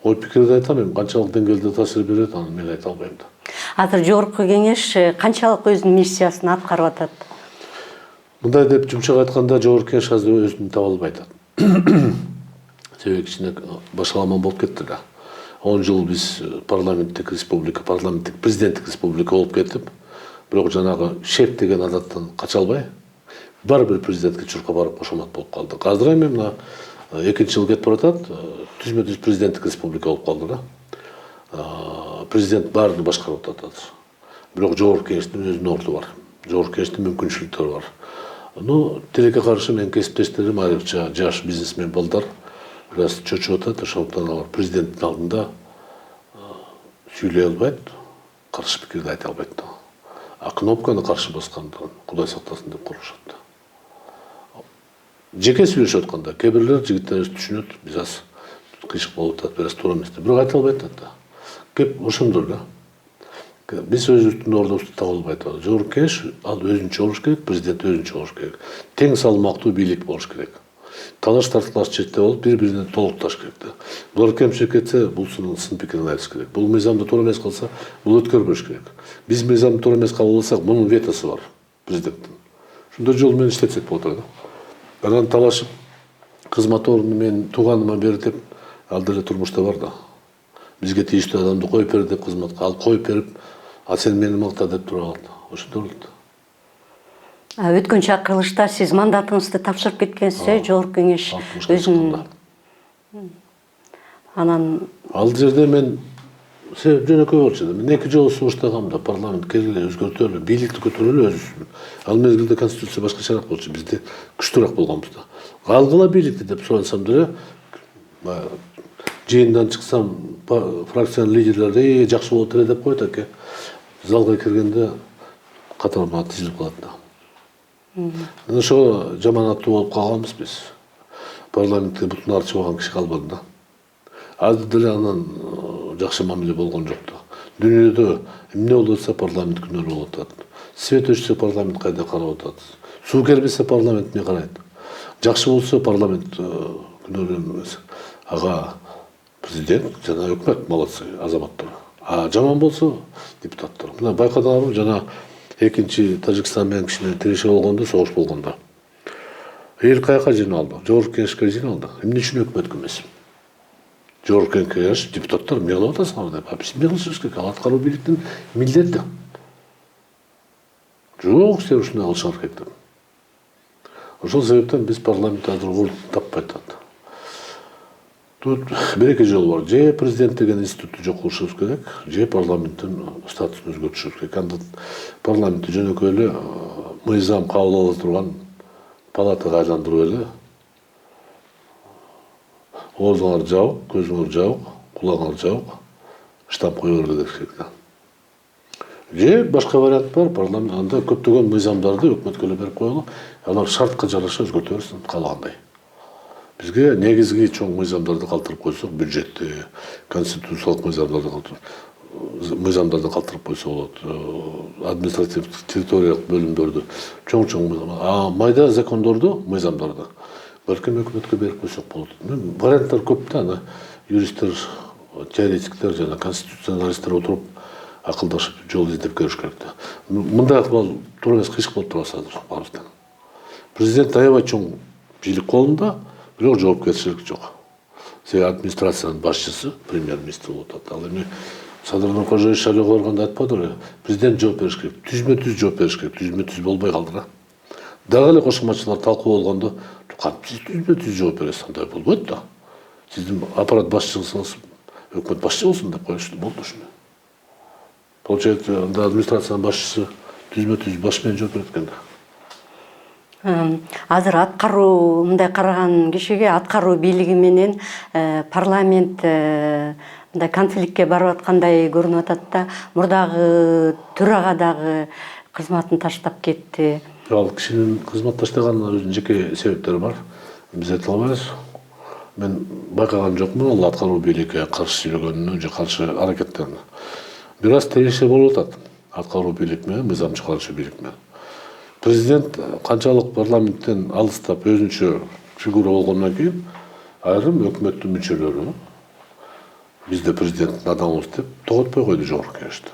S1: ой пикирди айтам. Эми канчалык деңгээлде таасир берет, аны мен айта албайм да.
S2: Азыр жогорку кеңеш канчалык өзүнүн миссиясын аткарып атат?
S1: Мындай деп жумшак айтканда жогорку кеңеш азыр өзүн таба албай атат. Себеби кичине башаламан болуп кетти да. 10 жыл биз парламенттик президенттик республика болуп кетип, бирок жанагы шеф деген адаттан кача албай, баары бир президентке чуркап барып кошомат болуп калдык. Азыр эми мына 2 жыл кетип баратат, түзмө-түз президенттик республика болуп калды да. Президент баарын башкарып атат азыр. Бирок жогорку кеңештин өзүнүн орду бар. Жогорку кеңештин мүмкүнчүлүктөрү бар. Тилекке каршы менин кесиптештерим, айрыкча жаш бизнесмен балдар бир аз чочуп атат. Ошондуктан алар президенттин алдында сүйлөй албайт, каршы пикирди айта албайт да. А кнопканы каршы баскандан Кудай сактасын деп коркушат да. Жеке сүйлөшүп атканда кээ бирлер жигиттерибиз түшүнөт, биз аз кыйшык болуп атат, бир аз туура эмес. Бирок айта албай атат да. Кеп ошондор да. Биз өзүбүздүн ордубузду таба албай атабыз. Жогорку кеңеш ал өзүнчө болуш керек, президент өзүнчө болуш керек. Тең салмактуу бийлик болуш керек. Талаш тартылаш четте болуп, бири-бирине толукташ керек да. Булар кемчилик кетсе, бул сын пикирин айтыш керек. Бул мыйзамды туура эмес кылса, бул өткөрбөш керек. Биз мыйзамды туура эмес кабыл алсак, мунун ветосу бар президенттин. Ошондой жол менен иштетсек болот да. Анан талашып, кызмат ордуну мен тууганыма бер деп, ал деле турмушта бар да. Бизге тийиштүү адамды коюп бер деп кызматка, ал коюп берип, а сен мени макта деп тура алат. Ошондой болот.
S2: Өткөн чакырылышта сиз мандатыңызды тапшырып кеткенсиз, жогорку кеңеш өзүнүн. Анан
S1: ал жерде мен себеп жөнөкөй болчу. Мен 2 жолу сунуштагам да, парламент келгиле, өзгөртөлү, бийликти көтөрөлү өзүбүздүн. Ал мезгилде конституция башкачараак болчу, бизде күчтүүрөөк болгонбуз да. Алгыла бийликти деп сурансам деле, жыйындан чыксам, фракциянын лидерлери жакшы болот эле деп коет экен. Залга киргенде катарыма тизилип калат да. Анан ошого жаман аттуу болуп калганбыз биз. Парламентте бутун арчып алган киши калбады да. Азыр деле анан жакшы мамиле болгон жок да. Дүйнөдө эмне болуп атса парламент күнөөлүү болуп атат. Свет өчсө парламент кайда карап атат. Суу келбесе парламент эмне карайт. Жакшы болсо парламент күнөөлүү эмес. Ага Президент жана өкмөт молодцы азаматтар. А жаман болсо депутаттар. Мына байкадыңарбы, жана экинчи Тажикстан менен кичине тиреши болгондо, согуш болгондо. Эл каяка жиналды? Жогорку кеңешке жиналды. Эмне үчүн өкмөткө эмес? Жогорку кеңеш депутаттар эмне кылып атасыңар деп. Биз эмне кылышыбыз керек? Ал аткаруу бийликтин милдети. Жок, силер ушундай кылышыңар керек деп. Ошол себептен биз парламент азыр орун таппай атат. Тут бир-эки жол бар. Же президент деген институтты жок кылышыбыз керек, же парламенттин статусун өзгөртүшүбүз керек. Анда парламентти жөнөкөй эле мыйзам кабыл ала турган палатага айландырып эле оозуңар жабык, көзүңөр жабык, кулагыңар жабык, штамп кое бере керек да. Же башка вариант бар, парламент анда көптөгөн мыйзамдарды өкмөткө эле берип коелу, алар шартка жараша өзгөртө берсин каалагандай. Бизге негизги чоң мыйзамдарды калтырып койсок, бюджетти, конституциялык мыйзамдарды калтырып койсо болот. Административдик территориялык бөлүмдөрдү, чоң мыйзам. А майда закондорду, мыйзамдарды балким өкмөткө берип койсок болот. Варианттар көп да, аны юристтер, теоретиктер жана конституционалисттер отуруп акылдашып жол издеп көрүш керек да. Мындай акыбал туура эмес, кыйшык болуп турабыз азыр баарыбыздан. Президент аябай чоң бийлик колунда, бирок жоопкерчилик жок. Себеби администрациянын башчысы премьер-министр болуп атат. Ал эми Садыр Нуркожоевич шайлоого барганда айтпады беле? Президент жооп бериш керек, түзмө-түз жооп бериш керек, түзмө-түз болбой калды да. Дагы эле кошумачылар талкуу болгондо, кантип сиз түзмө-түз жооп бересиз, андай болбойт да. Сиздин аппарат башчысыңыз өкмөт башчы болсун деп коюшту, болду ушуну. Получается, анда администрациянын башчысы түзмө-түз баш менен жооп берет экен да.
S2: Азыр аткаруу, мындай караган кишиге аткаруу бийлиги менен парламент мындай конфликтке барып аткандай көрүнүп атат да. Мурдагы төрага дагы кызматын таштап кетти.
S1: Ал кишинин кызмат таштаганына өзүнүн жеке себептери бар. Биз айта албайбыз. Мен байкаган жокмун ал аткаруу бийликке каршы сүйлөгөнүнө же каршы аракеттерине. Бир аз тиреши болуп атат аткаруу бийлик менен, мыйзам чыгаруучу бийлик менен. Президент канчалык парламенттен алыстап өзүнчө фигура болгондон кийин айрым өкмөттүн мүчөлөрү бизде президенттин адамыбыз деп тоготпой койду жогорку кеңеште.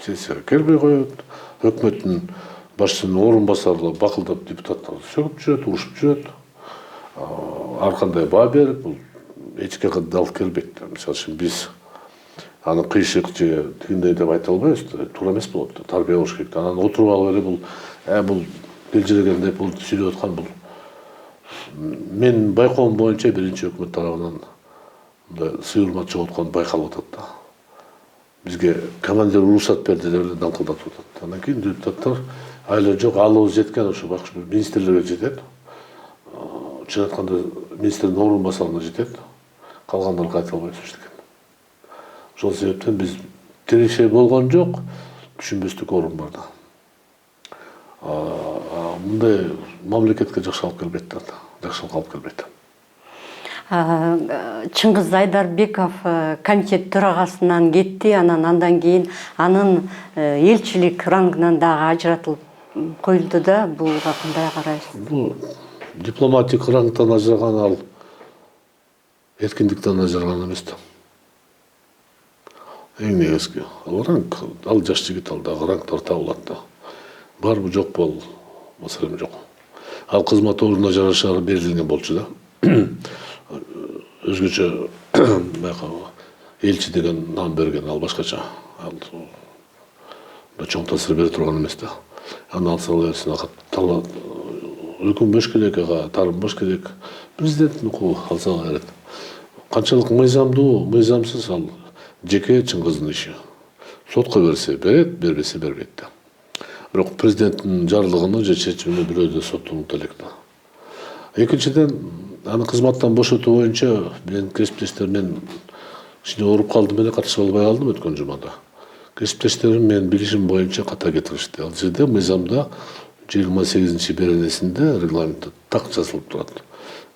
S1: Сессияга келбей коет, өкмөттүн башчынын орун басарлары бакылдап депутаттарды сөгүп жүрөт, урушуп жүрөт. Ар кандай баа берип, бул этикага дал келбейт. Мисалы үчүн биз аны кыйшык же тигиндей деп айта албайбыз, туура эмес болот. Тарбия болуш керек. Анан отуруп алып эле бул келжиреген деп бул сүйлөп аткан бул. Мен байкоом боюнча биринчи өкмөт тарабынан мындай сыйырма чыгып аткан байкалып атат да. Бизге командир уруксат берди деп эле даңкылдатып атат. Андан кийин депутаттар айла жок, алыбыз жеткен ошо министрлерге жетет. Чын айтканда министрдин орун басарына жетет. Калгандары кайта албайбыз эчтеке. Ошол себептен биз тиреши болгон жок, түшүнбөстүк орун бар да. Мындай мамлекетке жакшы алып келбейт да, жакшылык алып келбейт.
S2: Чыңгыз Айдарбеков комитет төрагасынан кетти, андан кийин анын элчилик рангынан дагы ажыратылып коюлду да. Буга кандай карайсыз?
S1: Бул дипломатик рангтан ажыраган, ал эркиндиктен ажыраган эмес да. Эң негизги ал ранг, ал жаш жигит, ал дагы рангтар табылат да. Барбы жокпу, ал маселем жок. Ал кызмат ордуна жараша берилген болчу да. Өзгөчө элчи деген нам берген, ал башкача. Ал чоң таасир бере турган эмес да. Аны алса берсин, өкүм беш керек, тарым беш керек. Президенттин укугу алса берет. Канчалык мыйзамдуу, мыйзамсыз, ал жеке Чыңгыздын иши. Сотко берсе берет, бербесе бербейт да. Бирок президенттин жарлыгына же чечимине бирөөдө соттолуп элек да. Экинчиден, аны кызматтан бошотуу боюнча менин кесиптештерим, мен кичине ооруп калдым эле, катыша албай калдым өткөн жумада. Кесиптештерим менин билишим боюнча ката кетиришти. Ал жерде мыйзамда 28-чи беренесинде регламентте так жазылып турат.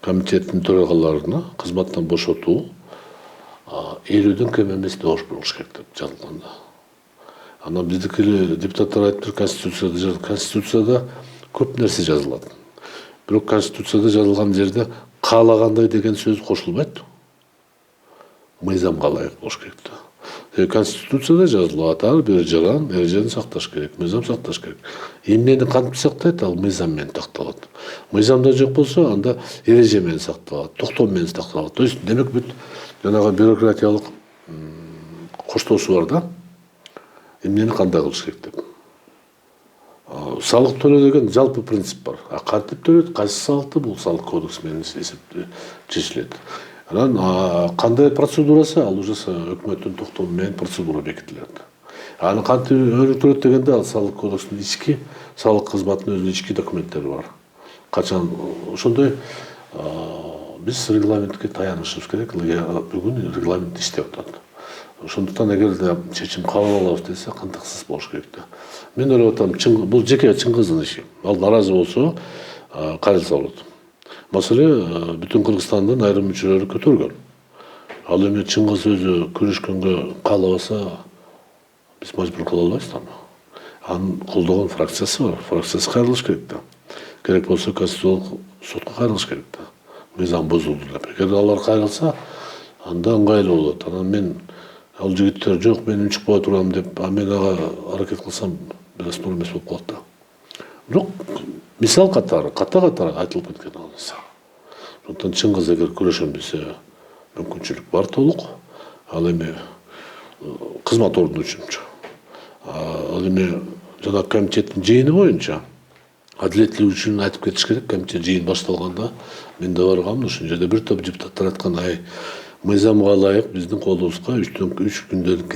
S1: Комитеттин төрагаларына кызматтан бошотуу 50-дөн кем эмес добуш болуш керек деп жазылган да. Анан биздики депутаттар айтып, конституцияда көп нерсе жазылат. Бирок конституцияда жазылган жерде каалагандай деген сөз кошулбайт. мыйзамга ылайык болуш керек да. Конституцияда жазылат, ар бир жаран эрежени сакташ керек, мыйзам сакташ керек. Эмнени кантип сактайт, ал мыйзам менен такталат. Мыйзамда жок болсо, анда эреже менен сакталат, токтом менен сакталат. То есть демек бүт жанагы бюрократиялык коштоосу бар да. Эмнени кандай кылыш керек деп. Салык төлөө деген жалпы принцип бар. Кантип төлөйт, кайсы салыкты бул салык кодекс менен чечилет. Анан кандай процедурасы, ал уже өкмөттүн токтому менен процедура бекитилет. Аны кантип өнүктүрөт дегенде, ал салык кодекстин ички, салык кызматынын өзүнүн ички документтери бар. Качан ошондой биз регламентке таянышыбыз керек. Бүгүн регламент иштеп атат. Ошондуктан эгерде чечим кабыл алабыз десе, кантыксыз болуш керек да. Мен ойлоп атам, бул жеке Чыңгыздын иши. Ал наразы болсо, кайрылса болот. Маселе бүтүн Кыргызстандын айрым мүчөлөрү көтөргөн. Ал эми Чыңгыз өзү күрөшкөнгө каалабаса, биз мажбур кыла албайбыз да. Анын колдогон фракциясы бар. Фракциясы кайрылыш керек да. Керек болсо Конституциялык сотко кайрылыш керек да. Мыйзам бузулду деп. Эгер алар кайрылса, анда ыңгайлуу болот. Анан мен ал жигиттер жок, мен үн чыкпай турам деп, мен ага аракет кылсам, бир аз туура эмес болуп калат да. Бирок мисал катары, ката айтылып кеткен ал нерсе. Ошондуктан Чыңгыз эгер күрөшөм десе, мүмкүнчүлүк бар толук. Ал эми кызмат ордуну үчүнчү. Ал эми жана комитеттин жыйыны боюнча адилеттүүлүк үчүн айтып кетиш керек. Комитет жыйын башталганда мен да баргам, ошол жерде бир топ депутаттар айткан, мыйзамга ылайык биздин колубузга 3 күндөн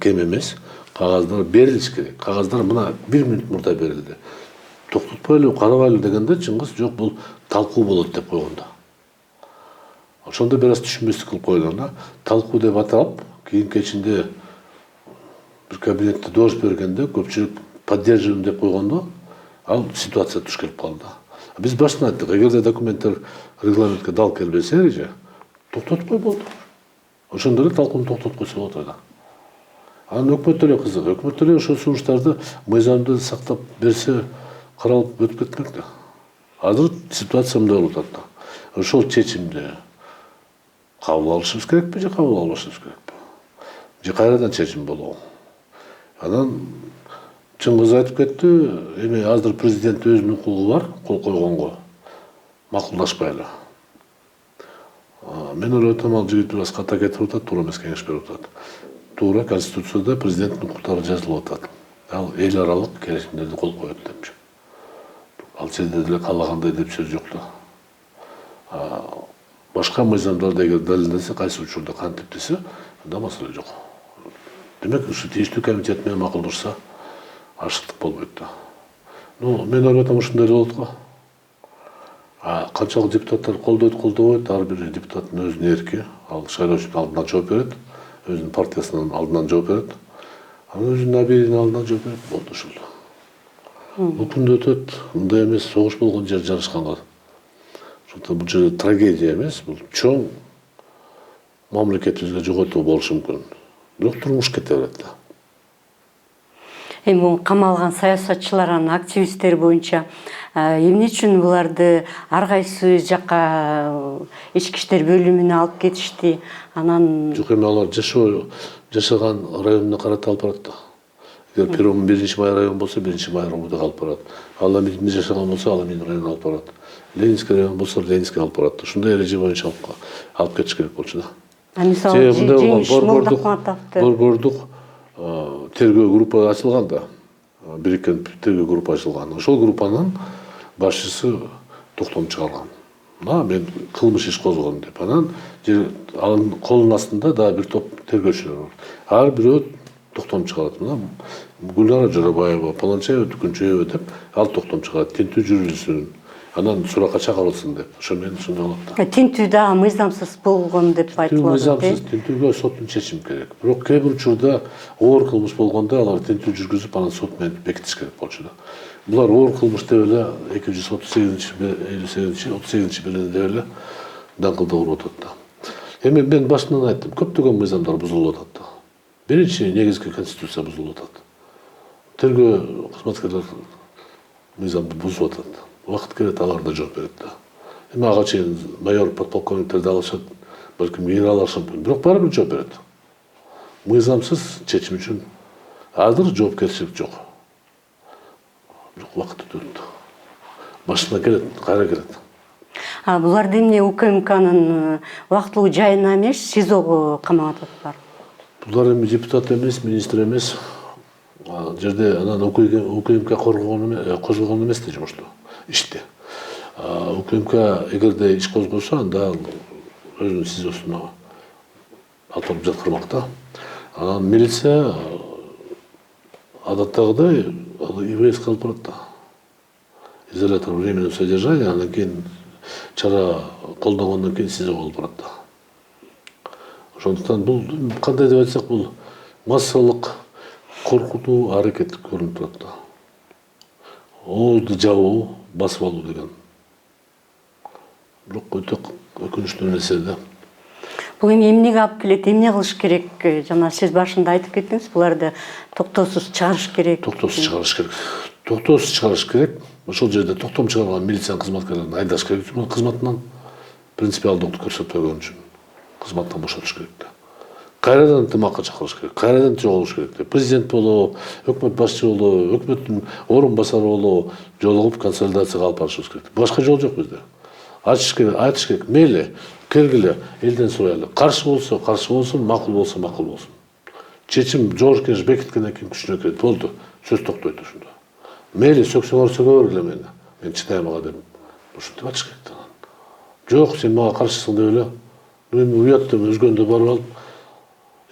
S1: кем эмес кагаздар берилиш керек. Кагаздар мына 1 мүнөт мурда берилди. Токтотпойлу, карабайлы дегенде Чыңгыз жок, бул талкуу болот деп койгон да. Ошондо бир аз түшүнбөстүк кылып койгон да. Талкуу деп атап, кийин кечинде бир кабинетте доож бергенде көпчүлүк поддерживаем деп койгондо, ал ситуация туш келип калды. Биз башынан айттык, эгерде документтер регламентке дал келбесе эреже, токтотуп кой болду. Ошондо эле талкууну токтотуп койсо болот да. Анан өкмөт эле кызык. Өкмөт эле ошол сунуштарды мыйзамды сактап берсе, каралып өтүп кетмек да. Азыр ситуация мындай болуп атат да. Ошол чечимди кабыл алышыбыз керекпи же кабыл албашыбыз керекпи? Же кайрадан чечим болобу? Анан Чыңгыз айтып кетти, эми азыр президент өзүнүн укугу бар, кол койгонго. Макулдашпай эле. Мен ойлоп атам, ал жигит бир аз ката кетип атат, туура эмес кеңеш берип атат. Туура Конституцияда президенттин укуктары жазылып атат. Ал эл аралык келишимдерди кол коет депчи. Ал жерде деле каалагандай деп сөз жок да. Башка мыйзамдарды эгер далилдесе, кайсы учурда кантип десе, анда маселе жок. Демек, ушу тийиштүү комитет менен макулдашса, ашыктык болбойт да. Мен ойлоп атам, ушундай эле болот го. Канчалык депутаттар колдойт, колдобойт, ар бир депутаттын өзүнүн эрки. Ал шайлоочунун алдынан жооп берет, өзүнүн партиясынын алдынан жооп берет. Анан өзүнүн абийинин алдынан жооп берет, болду ушул. Бул күндө өтөт, мындай эмес, согуш болгон жер жарышканга. Ошондуктан бул жерде трагедия эмес, бул чоң мамлекетибизге жоготуу болушу мүмкүн. Бирок турмуш кете берет да.
S2: Эми камалган саясатчылар, анын активисттери боюнча эмне үчүн буларды ар кайсы жакка ички иштер бөлүмүнө алып кетишти? Анан
S1: жок, эми алар жашаган районуна карата алып барат да. Эгер Перовдун 1-май район болсо, 1-май районуна алып барат. Ал эмне жашаган болсо, ал эмне районуна алып барат. Ленинский район болсо, Ленинский алып барат. Ушундай эреже боюнча алып кетиш керек болчу да.
S2: Мисалы
S1: Борбордук тергөө группа ачылган да. Бириккен тергөө группа ачылган. Ошол группанын башчысы токтом чыгарган. Мен кылмыш иш козгодум деп. Анан анын колунун астында да бир топ тергөөчүлөр бар. Ар бирөө токтом чыгарат. Гүлнара Жарабаева, Паланчаева, Түкүнчаева деп ал токтом чыгарат. Тинтүү жүргүзүлсүн. Анан суракка чакырылсын деп. Ошо менен ушундай болот да.
S2: Тинтүү да мыйзамсыз болгон деп айтылат.
S1: Мыйзамсыз тинтүүгө соттун чечими керек. Бирок кээ бир учурда оор кылмыш болгондо алар тинтүү жүргүзүп, анан сот менен бекитиш керек болчу да. Булар оор кылмыш деп эле 238 белени деп эле даңкылдап уруп атат да. Эми мен башынан айттым, көптөгөн мыйзамдар бузулуп атат да. Биринчи негизги конституция бузулуп атат. Тергөө кызматкерлер мыйзамды бузуп атат. Убакыт келет, алар да жооп берет да. Эми ага чейин майор подполковниктерди алышат, балким кийин алышым мүмкүн. Бирок баары бир жооп берет. Мыйзамсыз чечим үчүн азыр жоопкерчилик жок. Бирок убакыт өтөт. Башына келет, кайра келет.
S2: Буларды эмне УКМКнын убактылуу жайына эмес, СИЗОго камап атат.
S1: Булар эми депутат эмес, министр эмес. Жерде анан УКМК козгогон эмес да жумушту, ишти. УКМК эгерде иш козгосо, анда өзүнүн СИЗОсуна атылып жаткырмакта. Анан милиция адаттагыдай ИВС алып барат да. Изолятор временного содержания, анан кийин чара колдонгондон кийин СИЗОго алып барат да. Ошондуктан бул кандай деп айтсак, бул массалык коркутуу аракет көрүнүп турат да. Оозду жабуу, басып алуу деген. Бирок өтө өкүнүчтүү нерсе да.
S2: Бул эми эмнеге алып келет, эмне кылыш керек? Жана сиз башында айтып кеттиңиз, буларды токтоосуз чыгарыш керек.
S1: Токтоосуз чыгарыш керек. Токтоосуз чыгарыш керек. Ошол жерде токтом чыгарган милициянын кызматкерлерин айдаш керек. Кызматынан принципиалдықты көрсөтпөгөн үчүн кызматтан бошотуш керек да. Кайрадан ынтымакка чакырыш керек, кайрадан жолугуш керек. Президент болобу, өкмөт башчы болобу, өкмөттүн орун басары болобу жолугуп консолидацияга алып барышыбыз керек. Башка жол жок бизде. Ачыш керек, айтыш керек. Мейли, келгиле, элден сурайлы. Каршы болсун, макул болсо макул болсун. Чечим жогорку кеңеш бекиткенден кийин күчүнө кирет. Болду, сөз токтойт ошондо. Мейли, сөксөңөр сөгө бергиле мени. Мен чыдайм ага деп. Ушинтип атыш керек. Жок, сен мага каршысың деп эле. Мен уят деп өзгөндө барып алып,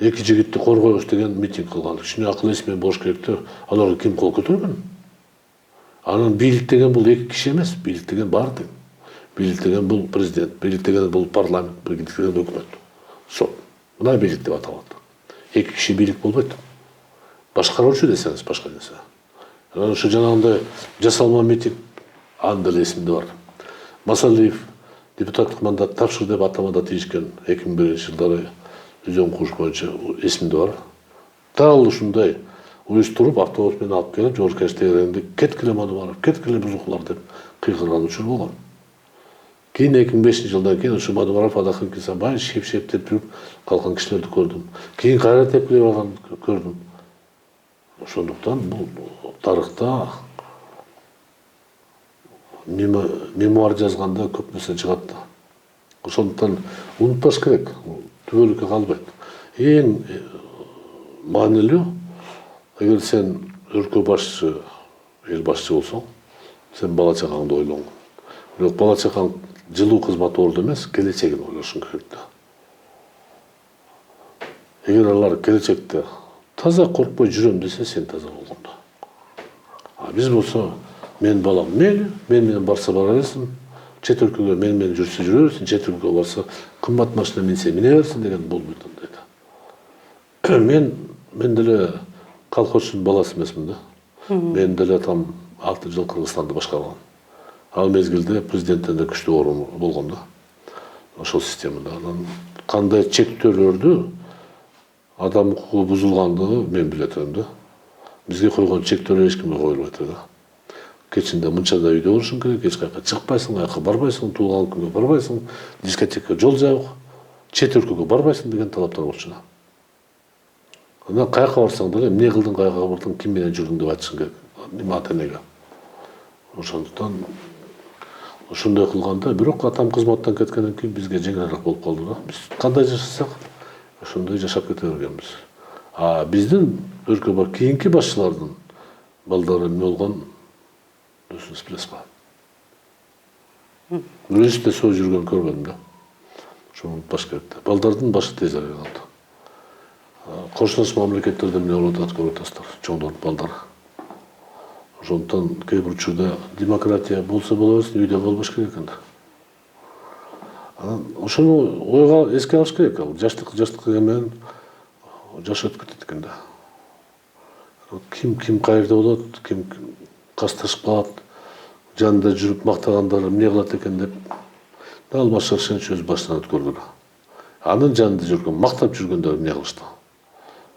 S1: эки жигитти коргойбуз деген митинг кылган. Кичине акыл эс менен болуш керек да. Аларга ким кол көтөргөн? Анан бийлик деген бул эки киши эмес, бийлик деген бар тең. Бийлик деген бул президент, бийлик деген бул парламент, бийлик деген өкмөт. Сот. Мына бийлик деп аталат. Эки киши бийлик болбойт. Башкаруучу десеңиз башка нерсе. Анан ушу жанагындай жасалма митинг анын деле эсимде бар. Масалиев депутаттык мандат тапшыр деп атамада тийишкен 2001-жылдары өзөн куш боюнча эсимде бар. Дал ушундай уюштуруп автобус менен алып келип жогорку кеңеш тегерегинде кеткиле мадубаров, кеткиле бузукулар деп кыйкырган учур болгон. Кийин 2005-жылдан кийин ушу Мадубаров, Адакын Кисанбай шеп деп жүрүп калган кишилерди көрдүм. Кийин кайра тепкилеп алган көрдүм. Ошондуктан бул тарыхта мемуар жазганда көп нерсе чыгат да. Ошондуктан унутпаш керек, түбөлүккө калбайт. Эң маанилүү, эгер сен өлкө башчы, эл башчы болсоң, сен бала чагаңды ойлоң. Бирок бала чакаң жылуу кызмат орду эмес, келечегин ойлошуң керек да. Эгер алар келечекте таза коркпой жүрөм десе, сен таза болгондо. Биз болсо, мен балам мейли, мен менен барса бара берсин, чет өлкөгө мен менен жүрсө жүрө берсин, чет өлкөгө барса кымбат машина минсе мине берсин деген болбойт андай да. Мен деле колхозчунун баласы эмесмин да. Мен деле атам 6 жыл Кыргызстанды башкарган. Ал мезгилде президенттен да күчтүү орун болгон да. Ошол системада. Анан кандай чектөөлөрдү адам укугу бузулгандыгы мен билет элем да. Бизге койгон чектөөлөр эч кимге коюлбайт да. Кечинде мынчада үйдө болушуң керек, эч кайка чыкпайсың, аяка барбайсың, туулган күнгө барбайсың, дискотекке жол жабык, чет өлкөгө барбайсың деген талаптар болчу да. Анан каяка барсаң деле эмне кылдың, каяка бардың, ким менен жүрдүң деп айтышың керек. Ата-энеге. Ошондуктан ошондой кылганда, бирок атам кызматтан кеткенден кийин бизге жеңилирээк болуп калды да. Биз кандай жашасак, ошондой жашап кете бергенбиз. Биздин өлкө бар кийинки башчылардын балдары эмне болгон өзүңүз билесиз го. Милиция соо жүргөн көрбөдүм да. Ошону унутпаш керек да. Балдардын башы тез айрылат. Коштош мамлекеттерде эмне болуп атат көрүп атасыздар, чоңдор балдар. Ошондуктан кээ бир учурда демократия болсо боло берсин, үйдө болбош керек экен да. Анан ошону ойго эске алыш керек. Жаштыкка келген жаш өтүп кетет экен да. Ким кайерде болот, ким касташып калат, жанында жүрүп мактагандар эмне кылат экен деп дал Башар Шенич өз башынан өткөрдү. Анын жанында жүргөн, мактап жүргөндөр эмне кылышты?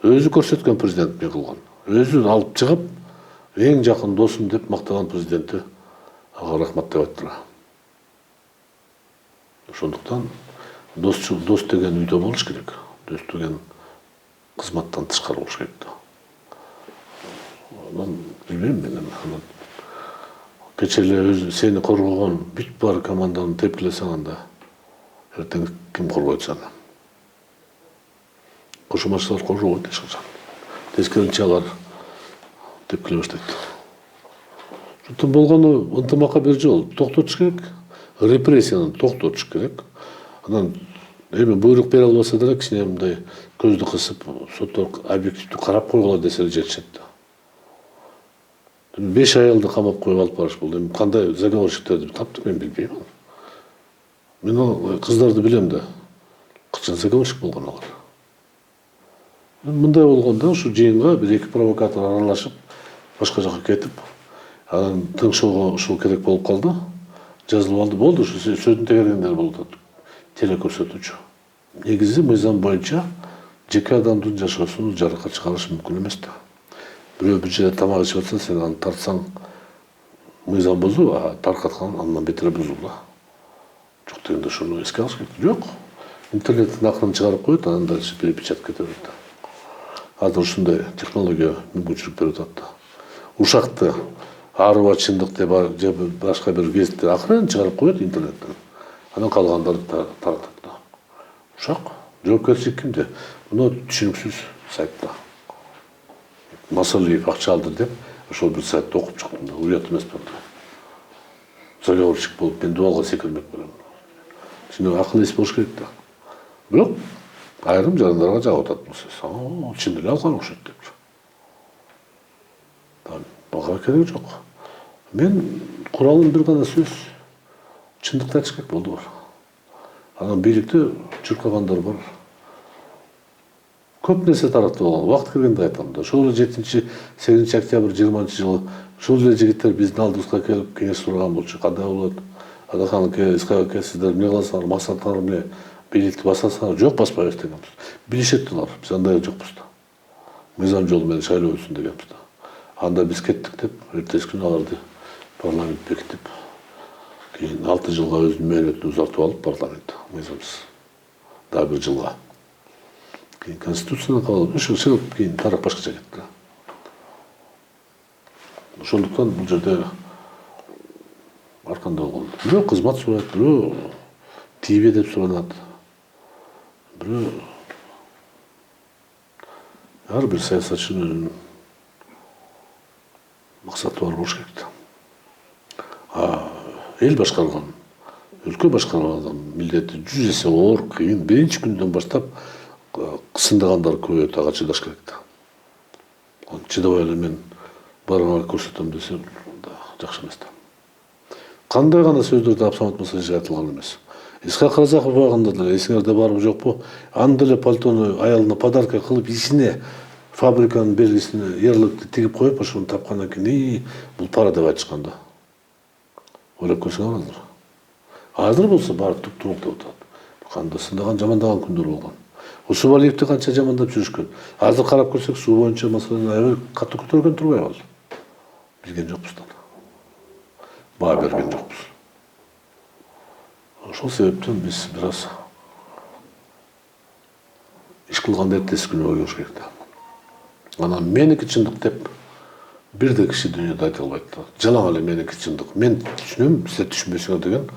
S1: Өзү көрсөткөн президент эмне кылган? Өзү алып чыгып, эң жакын досум деп мактаган президенти ага рахмат деп айттыра. Ошондуктан Дос деген үйдө болуш керек. Дос деген кызматтан тышкары болуш керек да. Анан билбейм мен анан кече эле сени коргогон бүт бар команданы тепкилесең анда эртең ким коргойт сени? Кошумачылар коргобойт эч качан. Тескерисинче алар тепкилей баштайт. Ошондон болгону ынтымакка бир жол токтотуш керек, репрессияны токтотуш керек. Анан эми буйрук бере албаса деле кичине мындай көздү кысып, соттор объективдүү карап койгула десе жетишет да. 5 аялды камап коюп алып барыш болду. Эми кандай заговорщиктерди тапты мен билбейм. Мен ал кыздарды билем да. Качан заговорщик болгон алар. Мындай болгондо ушу жыйынга бир эки провокатор аралашып, башка жака кетип, анан тыңшоого ушул керек болуп калды. Жазылып алды, болду, ушу сөздүн тегерегиндер болду. Теле көрсөтүүчү. Негизи мыйзам боюнча жеке адамдын жашоосун жарыкка чыгарыш мүмкүн эмес да. Бирөө бир жерде тамак ичип атса, сен аны тартсаң мыйзам бузуу, а таркаткан андан бетер бузулду. Жок дегенде ошону эске алыш керек. Жок. Интернеттин акырын чыгарып коет, анан дальше перепечатка этип берет да. Азыр ушундай технология мүмкүнчүлүк берип атат да. Ушакты арыба чындык деп же башка бир гезитти акырын чыгарып коет интернеттен. Анан калгандарды таратат да. Ушак жоопкерчилик кимде? Муну түшүнүксүз сайтта. Масалиев акча алды деп, ошол бир сайтты окуп чыктым да. Уят эмес болду. Заговорщик болуп, мен дуалга секирмек белем. Чын акыл эс болуш керек да. Бирок айрым жарандарга жагып атат бул сөз. Чын эле алган окшойт деп. Бага кереги жок. Мен куралым бир гана сөз. Чындыкты айтыш керек болду бар. Анан бийликте чуркагандар бар. Көп нерсе таратып болгон. Убакыт келгенде айтам да. Ошол эле 7-8 октябрь 20-жылы ошол эле жигиттер биздин алдыбызга келип кеңеш сураган болчу. Кандай болот? Адахан аке, Исхак аке, сиздер эмне кыласыңар? Максаттар эмне? Бийликти басасыңар? Жок, баспайбыз дегенбиз. Билишет алар. Биз андай жокпуз да. Мыйзам жолу менен шайлоо өтсүн дегенбиз да. Анда биз кеттик деп, эртеси күнү аларды парламент бекитип, кийин 6 жылга өзүнүн мөөнөтүн узартып алып парламент мыйзамсыз. Дагы 1 жылга. Кийин конституцияны кабыл алып, ошол кийин тарап башкача кетти. Ошондуктан бул жерде ар кандай болгон. Бирөө кызмат сурайт, бирөө тийбе деп суранат. Бирөө ар бир саясатчынын өзүнүн максаты бар болуш керек да. Эл башкарган, өлкө башкарган милдети 100 эсе оор, кыйын. Биринчи күндөн баштап кысындагандар көбөйөт, ага чыдаш керек да. Чыдабай эле мен барыңа көрсөтөм десе, жакшы эмес да. Кандай гана сөздөрдү абсамат Мусажи айтылган эмес. Исхак Разаков багында деле эсиңерде барбы жокпу? Аны деле пальтону аялына подарка кылып, ичине фабриканын белгисине ярлыкты тигип коюп, ошону тапкандан кийин бул пара деп айтышкан да. Ойлоп көрсөңөр азыр. Азыр болсо баары туп-турук деп атат. Кандай сындаган, жамандаган күндөр болгон. Усубалиевди канча жамандап жүрүшкөн. Азыр карап көрсөк, суу боюнча маселени аябай катуу көтөргөн турбайбы ал? Билген жокпуз да. Баа берген жокпуз. Ошол себептен биз бир аз иш кылганда эртеси күнү ойлош керек да. Анан меники чындык деп бирде киши дүйнөдө айта албайт да. Жалаң эле меники чындык. Мен түшүнөм, силер түшүнбөйсүңөр деген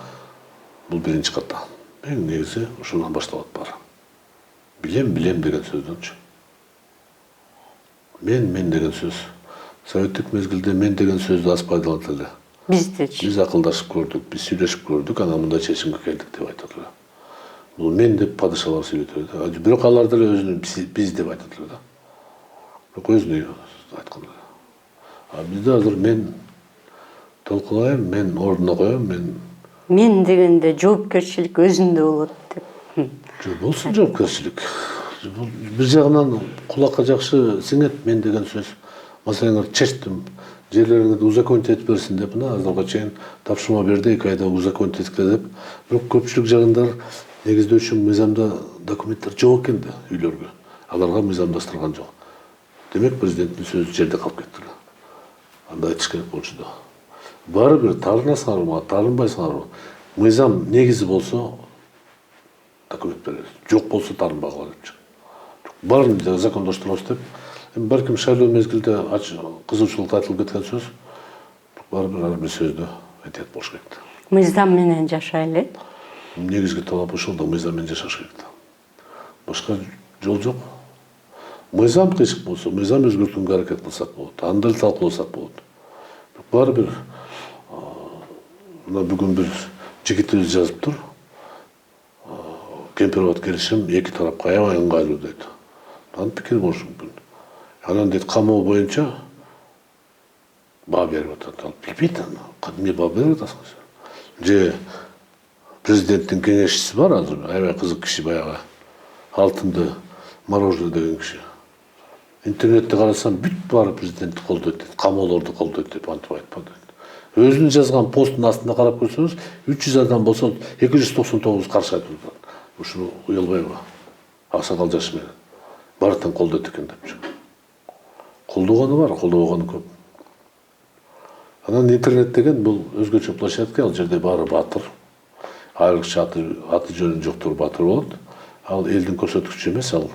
S1: бул биринчи ката. Эң негизи ошондон башталат баары. Билем деген сөздөнчү. Мен деген сөз. Советтик мезгилде мен деген сөздү аз пайдаланат эле.
S2: Биздечи.
S1: Биз акылдашып көрдүк, биз сүйлөшүп көрдүк, анан мындай чечимге келдик деп айтат эле. Бул мен деп падышалар сүйлөтөт да. Бирок алар деле өзүнүн биз деп айтат эле да. Бирок өзүнү айтканда. Бизде азыр мен толкулайм, мен ордуна коем,
S2: мен дегенде жоопкерчилик өзүндө болот деп.
S1: Болсун жоопкерчилик. Бир жагынан кулакка жакшы сиңет мен деген сөз. Маселеңерди чечтим. Жерлериңерди узаконить этип берсин деп, азыркыга чейин тапшырма берди, 2 айда узаконить эткиле деп. Бирок көпчүлүк жагындар негиздөөчү мыйзамда документтер жок экен да үйлөргө. Аларга мыйзамдаштырган жок. Демек президенттин сөзү жерде калып кетти. Анда айтыш керек болчу да. Баары бир таарынасыңарбы, таарынбайсыңарбы? Мыйзам негизи болсо, документ беребиз. Жок болсо тааныбагыла депчи. Баарын закондоштурабыз деп. Балким шайлоо мезгилде кызуучулук айтылып кеткен сөз. Баары бир бир сөздү айтат болуш керек.
S2: Мыйзам менен жашайлы.
S1: Негизги талап ошол да, мыйзам менен жашаш керек. Башка жол жок. Мыйзам кыйшык болсо, мыйзам өзгөртүүгө аракет кылсак болот. Аны деле талкууласак болот. Баары бир мына бүгүн бир жигитибиз жазыптыр. Кемпирбат келишим эки тарапка аябай ыңгайлуу дейт. Анын пикири болушу мүмкүн. Анан дейт камоо боюнча баа берип атат. Ал билбейт аны. Эмне баа берип атасыңыз? Же президенттин кеңешчиси бар азыр, аябай кызык киши баягы. Алтынды мороженое деген киши. Интернетте карасам бүт баары президентти колдойт дейт, камоолорду колдойт деп антип айтпа дейт. Өзүнүн жазган посттун астына карап көрсөңүз, 300 адам болсо 299 каршы айтып атат. Ушуну уялбайбы? Аксакал жашы менен. Баары тең колдойт экен депчи. Колдогону бар, колдобогону көп. Анан интернет деген бул өзгөчө площадка, ал жерде баары баатыр. Айрыкча аты жөнү жоктор баатыр болот. Ал элдин көрсөткүчү эмес, ал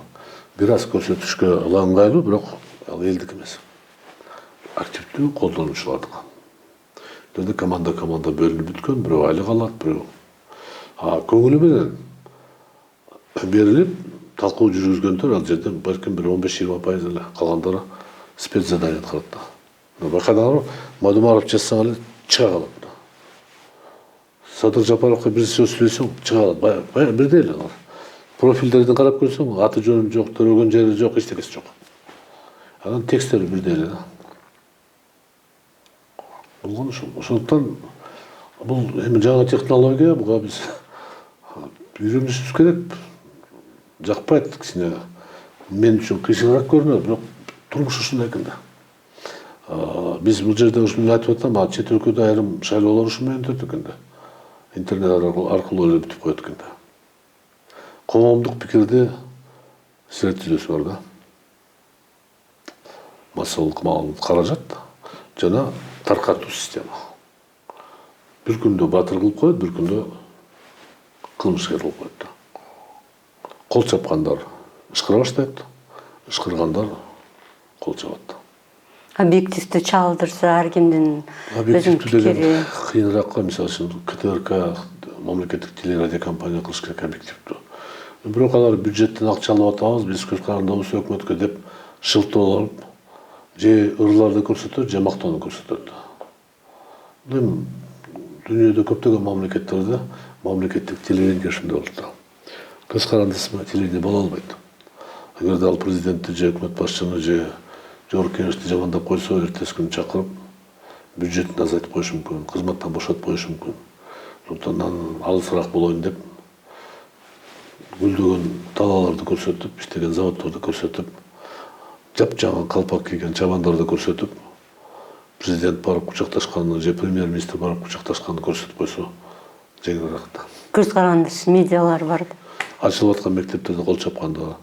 S1: бир аз көрсөтүшкө ыңгайлуу, бирок ал элдик эмес. Активдүү колдонуучулардыкы. Деди команда бөлүнүп бүткөн, бирөө айлык алат, бирөө. Көңүлү менен берилип, талкуу жүргүзгөндөр ал жерден балким бир 15-20% эле, калгандары спецзадание аткарат да. Байкадыңарбы, Мадумаров жазсаң эле чыга калат. Садыр Жапаровго бир сөз сүйлөсөң чыга калат. Бирдей эле алар. Профилдерден карап көрсөң, аты жөнү жок, төрөгөн жери жок, эчтекеси жок. Анан текстери бирдей эле да. Болгон ошол. Ошондуктан бул эми жаңы технология, буга биз үйрөнүшүбүз керек. Жакпайт кичине. Мен үчүн кыйшыгыраак көрүнөт, бирок турмуш ушундай экен да. Биз бул жерде ушуну айтып атам, чет өлкөдө айрым шайлоолор ушул менен өтөт экен да. Интернет аркылуу эле бүтүп коет экен да. Коомдук пикирди сиретүүлөөсү бар да. Массалык каражат жана таркатуу система. Бир күндө батыр кылып коет, бир күндө кылмышкер кылып коет да. Кол чапкандар ышкыра баштайт, ышкыргандар кол чабат.
S2: Объективди чалдырса ар кимдин өзүнүн пикири
S1: кыйыныраак го. Мисалы үчүн КТРК мамлекеттик телерадиокомпания кылыш керек объективдүү. Бирок алар бюджеттен акча алып атабыз, биз көз карандыбыз өкмөткө деп шылтоолоп, же ырларды көрсөтөт, же мактоону көрсөтөт. Эми дүйнөдө көптөгөн мамлекеттерде мамлекеттик телевидение ушундай болот да. Көз карандысыз телевидение боло албайт. Эгерде ал президентти же өкмөт башчыны же жогорку кеңешти жамандап койсо, эртеси күнү чакырып бюджетин азайтып коюшу мүмкүн, кызматтан бошотуп коюшу мүмкүн. Ошондуктан алысыраак болоюн деп гүлдөгөн талааларды көрсөтүп, иштеген заводдорду көрсөтүп, жапжаңы калпак кийген чабандарды көрсөтүп, президент барып кучакташканын же премьер-министр барып кучакташканын көрсөтүп койсо жеңилирээк да.
S2: көз карандысыз медиалар бар.
S1: Ачылып аткан мектептерде кол чапканда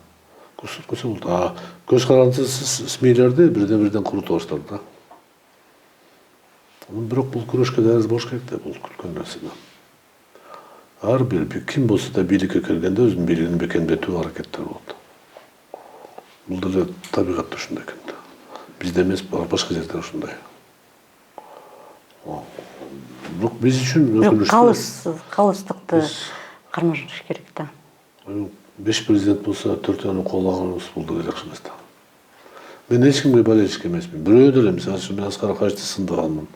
S1: көрсөткөсө болот. Көз карандысыз СМИлерди бирден курутуп баштады да. Бирок бул күрөшкө даяр болуш керек да, бул күткөн нерсе да. Ар бир ким болсо да бийликке келгенде өзүнүн бийлигин бекемдетүү аракеттери болот. Бул деле табигатта ушундай экен да. Бизде эмес, башка жерде ушундай. Бирок биз үчүн өкүнүчтүү.
S2: Калыстыкты кармашыш керек да.
S1: 5 президент болсо 4-өнү колдоганыбыз бул деле жакшы эмес да. Мен эч кимге болельщик эмесмин. Бирөө деле, мисалы үчүн мен Аскар Акаевди сындаганмын.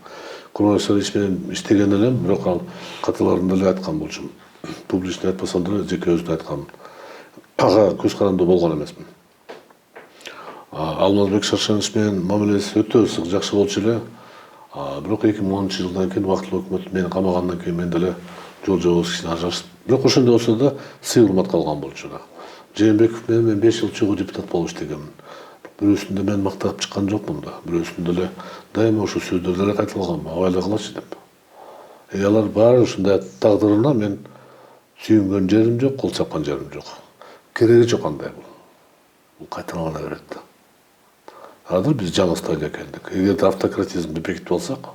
S1: Курман Исаевич менен иштеген элем, бирок ал каталарында эле айткан болчумун. Публично айтпасам деле жеке өзүнө айтканмын. Ага көз карандуу болгон эмесмин. Алмазбек Шаршенович менен мамилеси өтө ысык, жакшы болчу эле. Бирок 2010-жылдан кийин вактылуу өкмөт мени камагандан кийин мен деле жол жобобуз кичине ажырашып. Бирок ошондой болсо да сый урмат калган болчу да. Жээнбеков менен мен 5 жыл чогуу депутат болуп иштегенмин. Бирөөсүндө мен мактап чыккан жокмун да. Бирөөсүндө эле дайыма ошол сөздөрдү эле кайталагам, абайлай кылачы деп. Алар баары ушундай тагдырына мен сүйүнгөн жерим жок, кол чапкан жерим жок. Кереги жок андай бул. Бул кайталана берет да. Азыр биз жаңы стадияга келдик. Эгерде автократизмди бекитип алсак,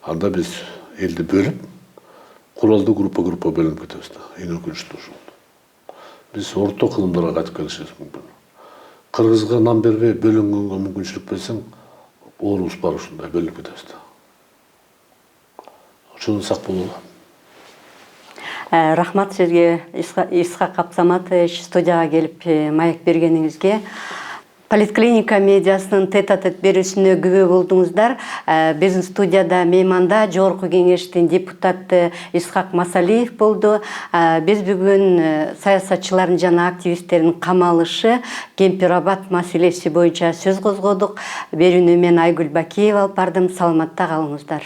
S1: анда биз элди бөлүп, куралдуу группа бөлүнүп кетебиз да. Эң өкүнүчтүү ушул. Биз орто кылымдарга кайтып келишибиз мүмкүн. Кыргызга нан бербей бөлүнгөнгө мүмкүнчүлүк берсең, оорубуз бар ушундай бөлүнүп кетебиз да. Ошондон сак бололу.
S2: Рахмат сизге, Исхак Абсаматович, студияга келип маек бергениңизге. Политклиника медиасынын тет-а-тет берүүсүнө күбө болдуңуздар. Биздин студияда мейманда Жогорку Кеңештин депутаты Исхак Масалиев болду. Биз бүгүн саясатчылардын жана активисттердин камалышы, Кемпир-Абад маселеси боюнча сөз козгодук. Берүүнү мен Айгүл Бакиева алып бардым. Саламатта калыңыздар.